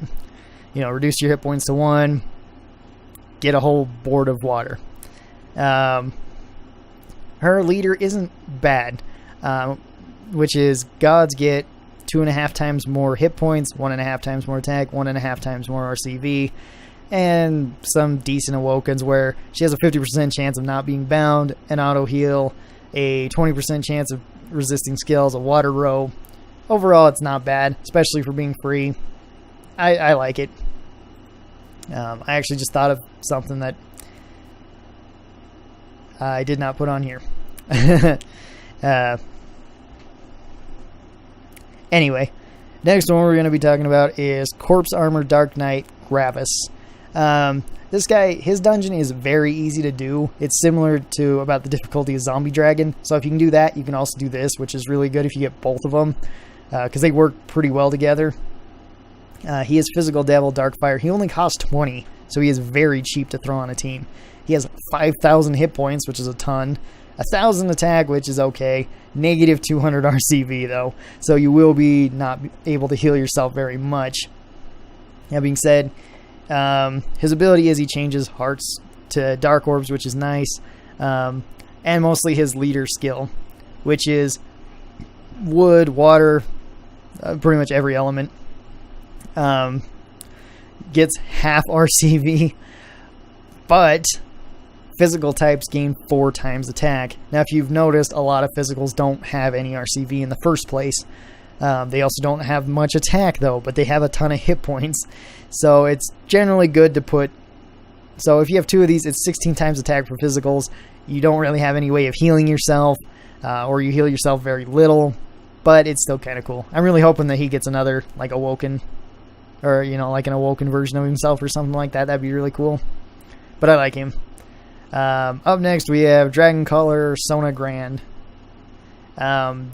you know, reduce your hit points to 1, get a whole board of water. Her leader isn't bad, which is gods get 2.5 times more hit points, 1.5 times more attack, 1.5 times more RCV, and some decent awokens where she has a 50% chance of not being bound, an auto heal, a 20% chance of resisting skills, a water row. Overall, it's not bad, especially for being free. I like it. I actually just thought of something that I did not put on here. Anyway, next one we're going to be talking about is Corpse Armor Dark Knight Gravis. This guy, his dungeon is very easy to do. It's similar to about the difficulty of Zombie Dragon. So if you can do that, you can also do this, which is really good if you get both of them, because they work pretty well together. He is Physical Devil Darkfire. He only costs 20, so he is very cheap to throw on a team. He has 5,000 hit points, which is a ton. 1,000 attack, which is okay. Negative 200 RCV, though, so you will be not able to heal yourself very much. That being said, his ability is he changes hearts to dark orbs, which is nice, and mostly his leader skill, which is wood, water, pretty much every element. Gets half RCV, but physical types gain 4 times attack. Now, if you've noticed, a lot of physicals don't have any RCV in the first place. They also don't have much attack, though, but they have a ton of hit points. So it's generally good to put... So if you have 2 of these, it's 16 times attack for physicals. You don't really have any way of healing yourself, or you heal yourself very little, but it's still kind of cool. I'm really hoping that he gets another, like, Awoken, or, you know, like an Awoken version of himself or something like that. That'd be really cool. But I like him. Up next, we have Dragon Color Sona Grand.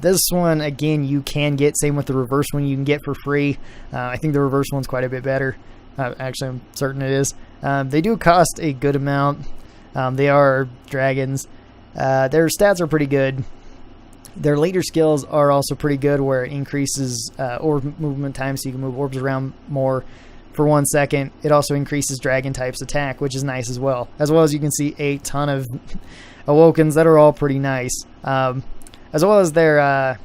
This one, again, you can get. Same with the reverse one, you can get for free. I think the reverse one's quite a bit better. Actually, I'm certain it is. They do cost a good amount. They are dragons. Their stats are pretty good. Their leader skills are also pretty good, where it increases orb movement time, so you can move orbs around more for 1 second. It also increases dragon type's attack, which is nice as well. As well as you can see a ton of Awokens that are all pretty nice. As well as their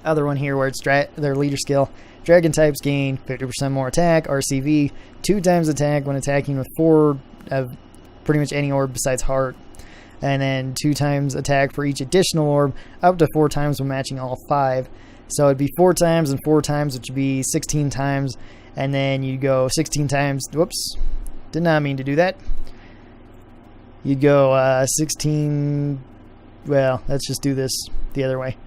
other one here, where it's their leader skill. Dragon types gain 50% more attack, RCV, 2 times attack when attacking with 4 of pretty much any orb besides heart. And then 2 times attack for each additional orb, up to 4 times when matching all 5. So it'd be 4 times and 4 times, which would be 16 times. And then you go 16 times. Whoops. Did not mean to do that. You'd go 16. Well, let's just do this the other way.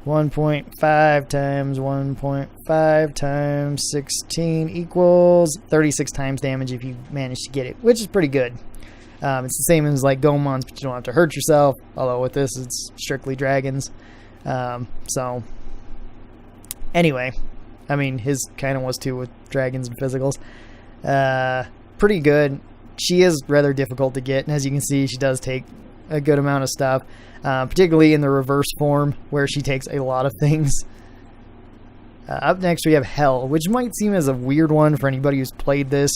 1.5 times 1.5 times 16 equals 36 times damage if you manage to get it, which is pretty good. It's the same as like Goemon's, but you don't have to hurt yourself. Although with this, it's strictly dragons. So, anyway, I mean, his kind of was too with dragons and physicals. Pretty good. She is rather difficult to get, and as you can see, she does take a good amount of stuff, particularly in the reverse form, where she takes a lot of things. Up next, we have Hell, which might seem as a weird one for anybody who's played this.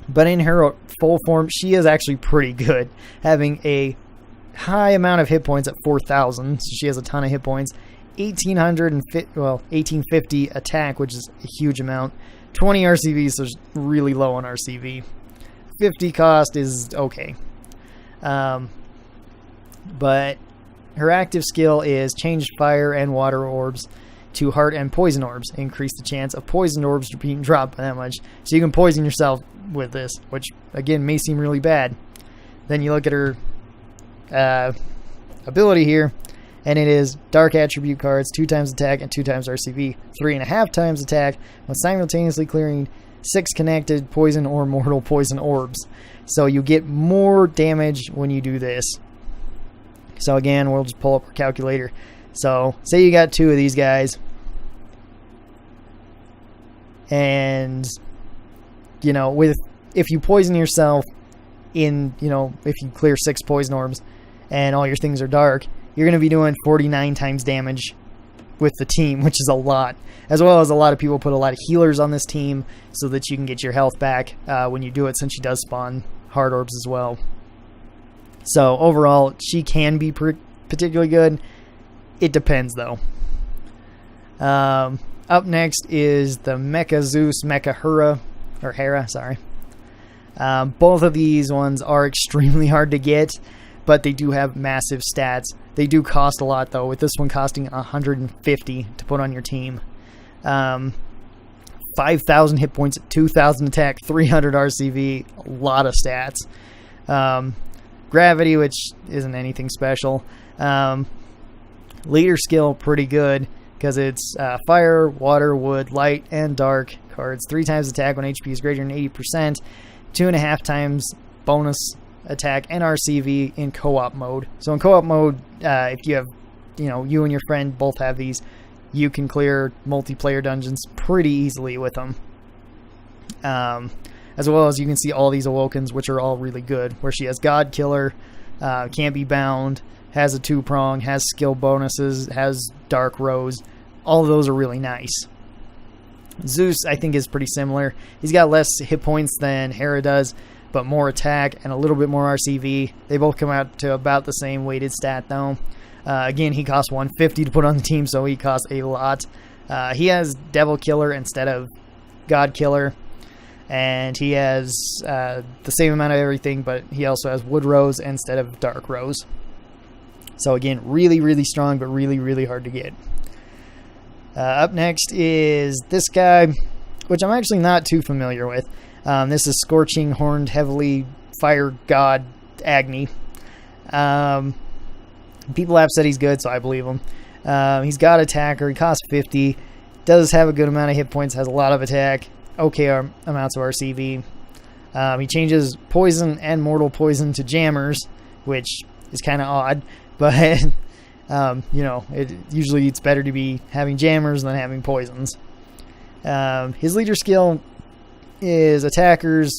But in her full form, she is actually pretty good, having a high amount of hit points at 4,000. So she has a ton of hit points. 1850 attack, which is a huge amount. 20 RCV, so she's really low on RCV. 50 cost is okay. But her active skill is change fire and water orbs to heart and poison orbs. Increase the chance of poison orbs being dropped by that much. So you can poison yourself with this, which again may seem really bad. Then you look at her ability here, and it is dark attribute cards, 2 times attack and 2 times RCV, 3.5 times attack when simultaneously clearing 6 connected poison or mortal poison orbs. So you get more damage when you do this. So again, we'll just pull up our calculator. So say you got 2 of these guys, and if you poison yourself if you clear 6 poison orbs and all your things are dark, you're going to be doing 49 times damage with the team, which is a lot. As well as a lot of people put a lot of healers on this team so that you can get your health back when you do it, since she does spawn hard orbs as well. So overall, she can be particularly good. It depends, though. Up next is the Mecha Zeus, Mecha Hera, sorry. Both of these ones are extremely hard to get, but they do have massive stats. They do cost a lot, though, with this one costing 150 to put on your team. 5,000 hit points, 2,000 attack, 300 RCV, a lot of stats. Gravity, which isn't anything special. Leader skill, pretty good, because it's fire, water, wood, light, and dark cards. 3 times attack when HP is greater than 80%. 2.5 times bonus attack and RCV in co-op mode. So in co-op mode, if you have, you and your friend both have these, you can clear multiplayer dungeons pretty easily with them. As well as you can see all these Awokens, which are all really good, where she has God Killer, can't be bound, has a 2-prong, has skill bonuses, has Dark Rose. All of those are really nice. Zeus, I think, is pretty similar. He's got less hit points than Hera does, but more attack and a little bit more RCV. They both come out to about the same weighted stat, though. Again, he costs 150 to put on the team, so he costs a lot. He has Devil Killer instead of God Killer, and he has the same amount of everything, but he also has Wood Rose instead of Dark Rose. So again, really, really strong, but really, really hard to get. Up next is this guy, which I'm actually not too familiar with. This is Scorching Horned Heavily Fire God Agni. People have said he's good, so I believe him. He's got attacker. He costs 50. Does have a good amount of hit points. Has a lot of attack. Okay amounts of RCV. He changes poison and mortal poison to jammers, which is kind of odd, but usually it's better to be having jammers than having poisons. His leader skill is attackers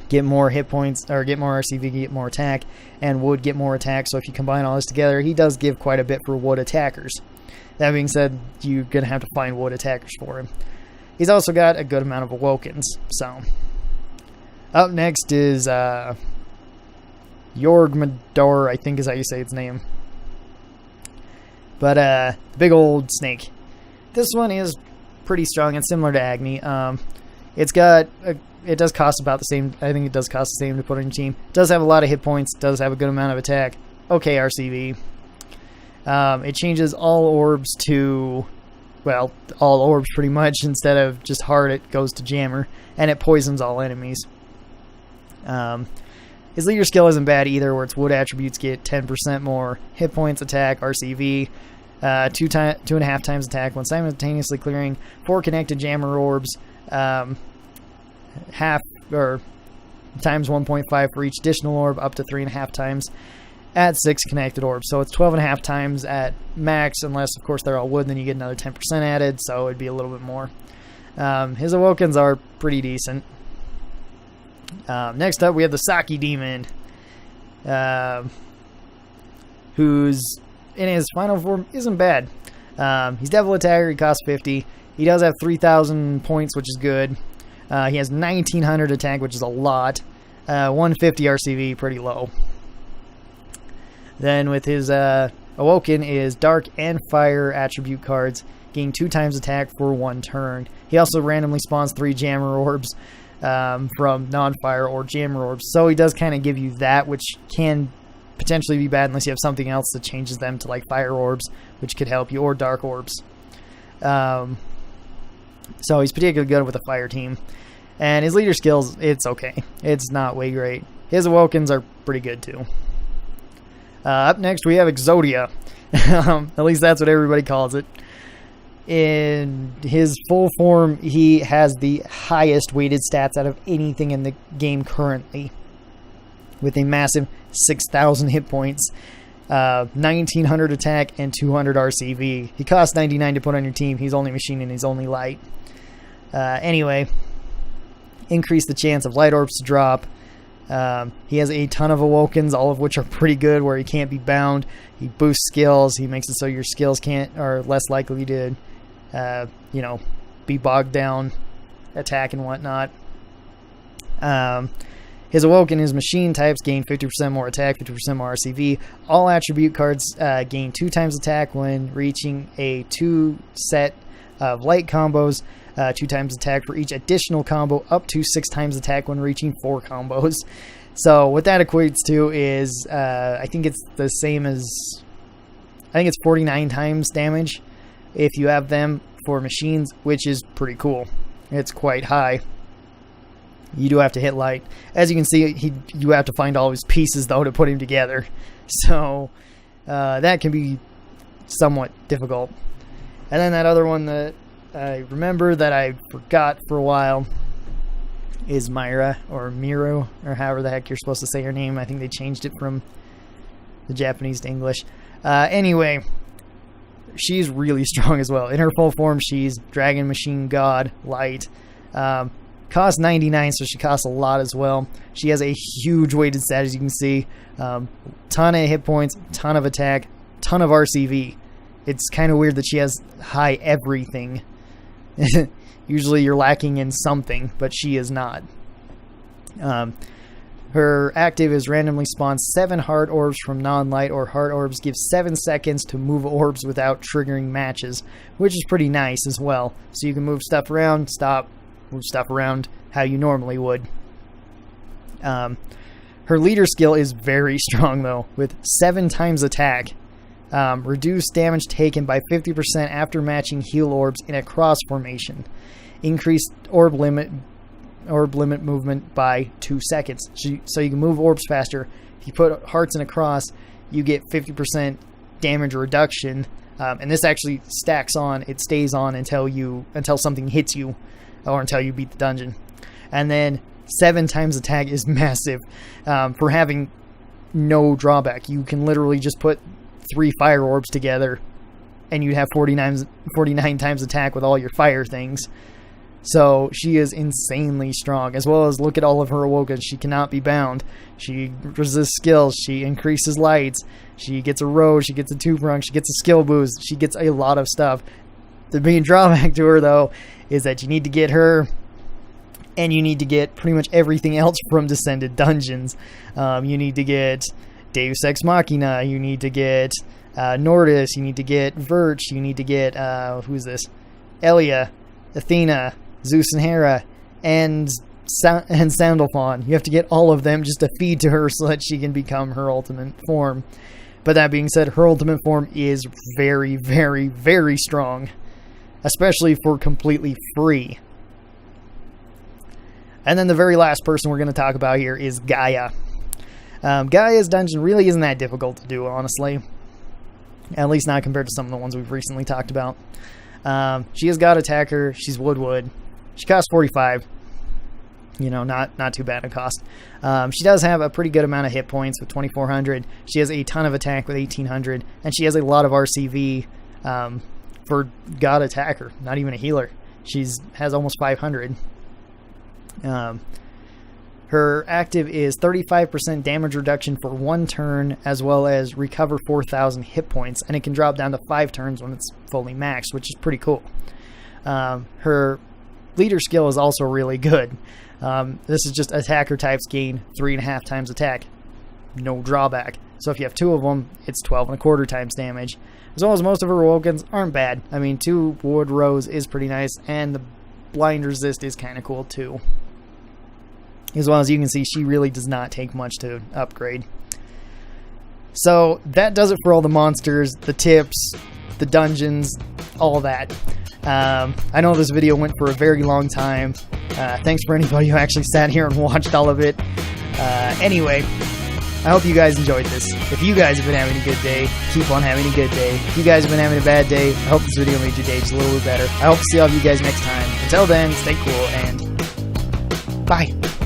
get more hit points, or get more RCV, get more attack, and wood get more attack. So if you combine all this together, he does give quite a bit for wood attackers. That being said, you're going to have to find wood attackers for him. He's also got a good amount of Awokens. So up next is Yorgmador, I think is how you say its name. But big old snake. This one is pretty strong and similar to Agni. It does cost about the same. I think it does cost the same to put on your team. It does have a lot of hit points. Does have a good amount of attack. Okay, RCV. It changes all orbs to, well, all orbs pretty much. Instead of just hard, it goes to jammer, and it poisons all enemies. His leader skill isn't bad either, where its wood attributes get 10% more hit points, attack, RCV, 2.5 times attack when simultaneously clearing 4 connected jammer orbs, half or times 1.5 for each additional orb, up to 3.5 times at 6 connected orbs. So it's 12.5 times at max, unless of course they're all wood, then you get another 10% added, so it'd be a little bit more. His Awokens are pretty decent. Next up we have the Saki Demon, who's in his final form isn't bad. He's Devil Attacker, he costs 50. He does have 3,000 points, which is good. He has 1900 attack, which is a lot. 150 RCV, pretty low. Then with his Awoken is Dark and Fire attribute cards. Gain 2 times attack for 1 turn. He also randomly spawns 3 Jammer Orbs from non-fire or Jammer Orbs. So he does kind of give you that, which can potentially be bad unless you have something else that changes them to like Fire Orbs, which could help you, or Dark Orbs. So he's particularly good with a fire team. And his leader skills, it's okay. It's not way great. His Awokens are pretty good too. Up next we have Exodia. At least that's what everybody calls it. In his full form, he has the highest weighted stats out of anything in the game currently, with a massive 6,000 hit points, 1,900 attack, and 200 RCV. He costs 99 to put on your team. He's only machine and he's only light. Anyway, increase the chance of light orbs to drop. He has a ton of Awokens, all of which are pretty good, where he can't be bound. He boosts skills. He makes it so your skills are less likely to, be bogged down, attack and whatnot. His Awoken, his machine types gain 50% more attack, 50% more RCV. All attribute cards gain 2 times attack when reaching a 2 set of light combos. 2 times attack for each additional combo, up to 6 times attack when reaching 4 combos. So what that equates to is, I think it's the same as, I think it's 49 times damage if you have them for machines, which is pretty cool. It's quite high. You do have to hit light. As you can see, you have to find all his pieces, though, to put him together. So that can be somewhat difficult. And then that other one that I remember that I forgot for a while is Myra, or Miro, or however the heck you're supposed to say her name. I think they changed it from the Japanese to English. Anyway, she's really strong as well. In her full form, she's Dragon Machine God Light. Costs 99, so she costs a lot as well. She has a huge weighted stat, as you can see. Ton of hit points, ton of attack, ton of RCV. It's kind of weird that she has high everything. Usually you're lacking in something, but she is not. Her active is randomly spawns 7 hard orbs from non-light, or hard orbs give 7 seconds to move orbs without triggering matches, which is pretty nice as well. So you can move stuff around, stop, move stuff around how you normally would. Her leader skill is very strong though, with 7 times attack. Reduce damage taken by 50% after matching heal orbs in a cross formation. Increase orb limit movement by 2 seconds. So you can move orbs faster. If you put hearts in a cross, you get 50% damage reduction. And this actually stacks on. It stays on until something hits you, or until you beat the dungeon. And then 7 times attack is massive for having no drawback. You can literally just put 3 fire orbs together and you'd have 49 times attack with all your fire things. So she is insanely strong, as well as look at all of her Awoken. She cannot be bound. She resists skills. She increases lights. She gets a road. She gets a 2-prong. She gets a skill boost. She gets a lot of stuff. The main drawback to her, though, is that you need to get her, and you need to get pretty much everything else from Descended Dungeons. You need to get Deus Ex Machina. You need to get Nordis. You need to get Virch. You need to get, who's this? Elia, Athena, Zeus and Hera, and Sandalphon. You have to get all of them just to feed to her so that she can become her ultimate form. But that being said, her ultimate form is very, very, very strong, especially for completely free. And then the very last person we're going to talk about here is Gaia. Gaia's dungeon really isn't that difficult to do, honestly. At least not compared to some of the ones we've recently talked about. She has God Attacker. She's Woodwood. She costs 45. Not too bad a cost. She does have a pretty good amount of hit points with 2,400. She has a ton of attack with 1,800. And she has a lot of RCV for God Attacker. Not even a healer. Has almost 500. Her active is 35% damage reduction for 1 turn, as well as recover 4,000 hit points, and it can drop down to 5 turns when it's fully maxed, which is pretty cool. Her leader skill is also really good. This is just attacker types gain 3.5 times attack. No drawback. So if you have 2 of them, it's 12.25 times damage. As well as most of her Awokens aren't bad. I mean, 2 Wood Rose is pretty nice, and the blind resist is kind of cool too. As well as you can see, she really does not take much to upgrade. So that does it for all the monsters, the tips, the dungeons, all that. I know this video went for a very long time. Thanks for anybody who actually sat here and watched all of it. Anyway, I hope you guys enjoyed this. If you guys have been having a good day, keep on having a good day. If you guys have been having a bad day, I hope this video made your day just a little bit better. I hope to see all of you guys next time. Until then, stay cool and bye.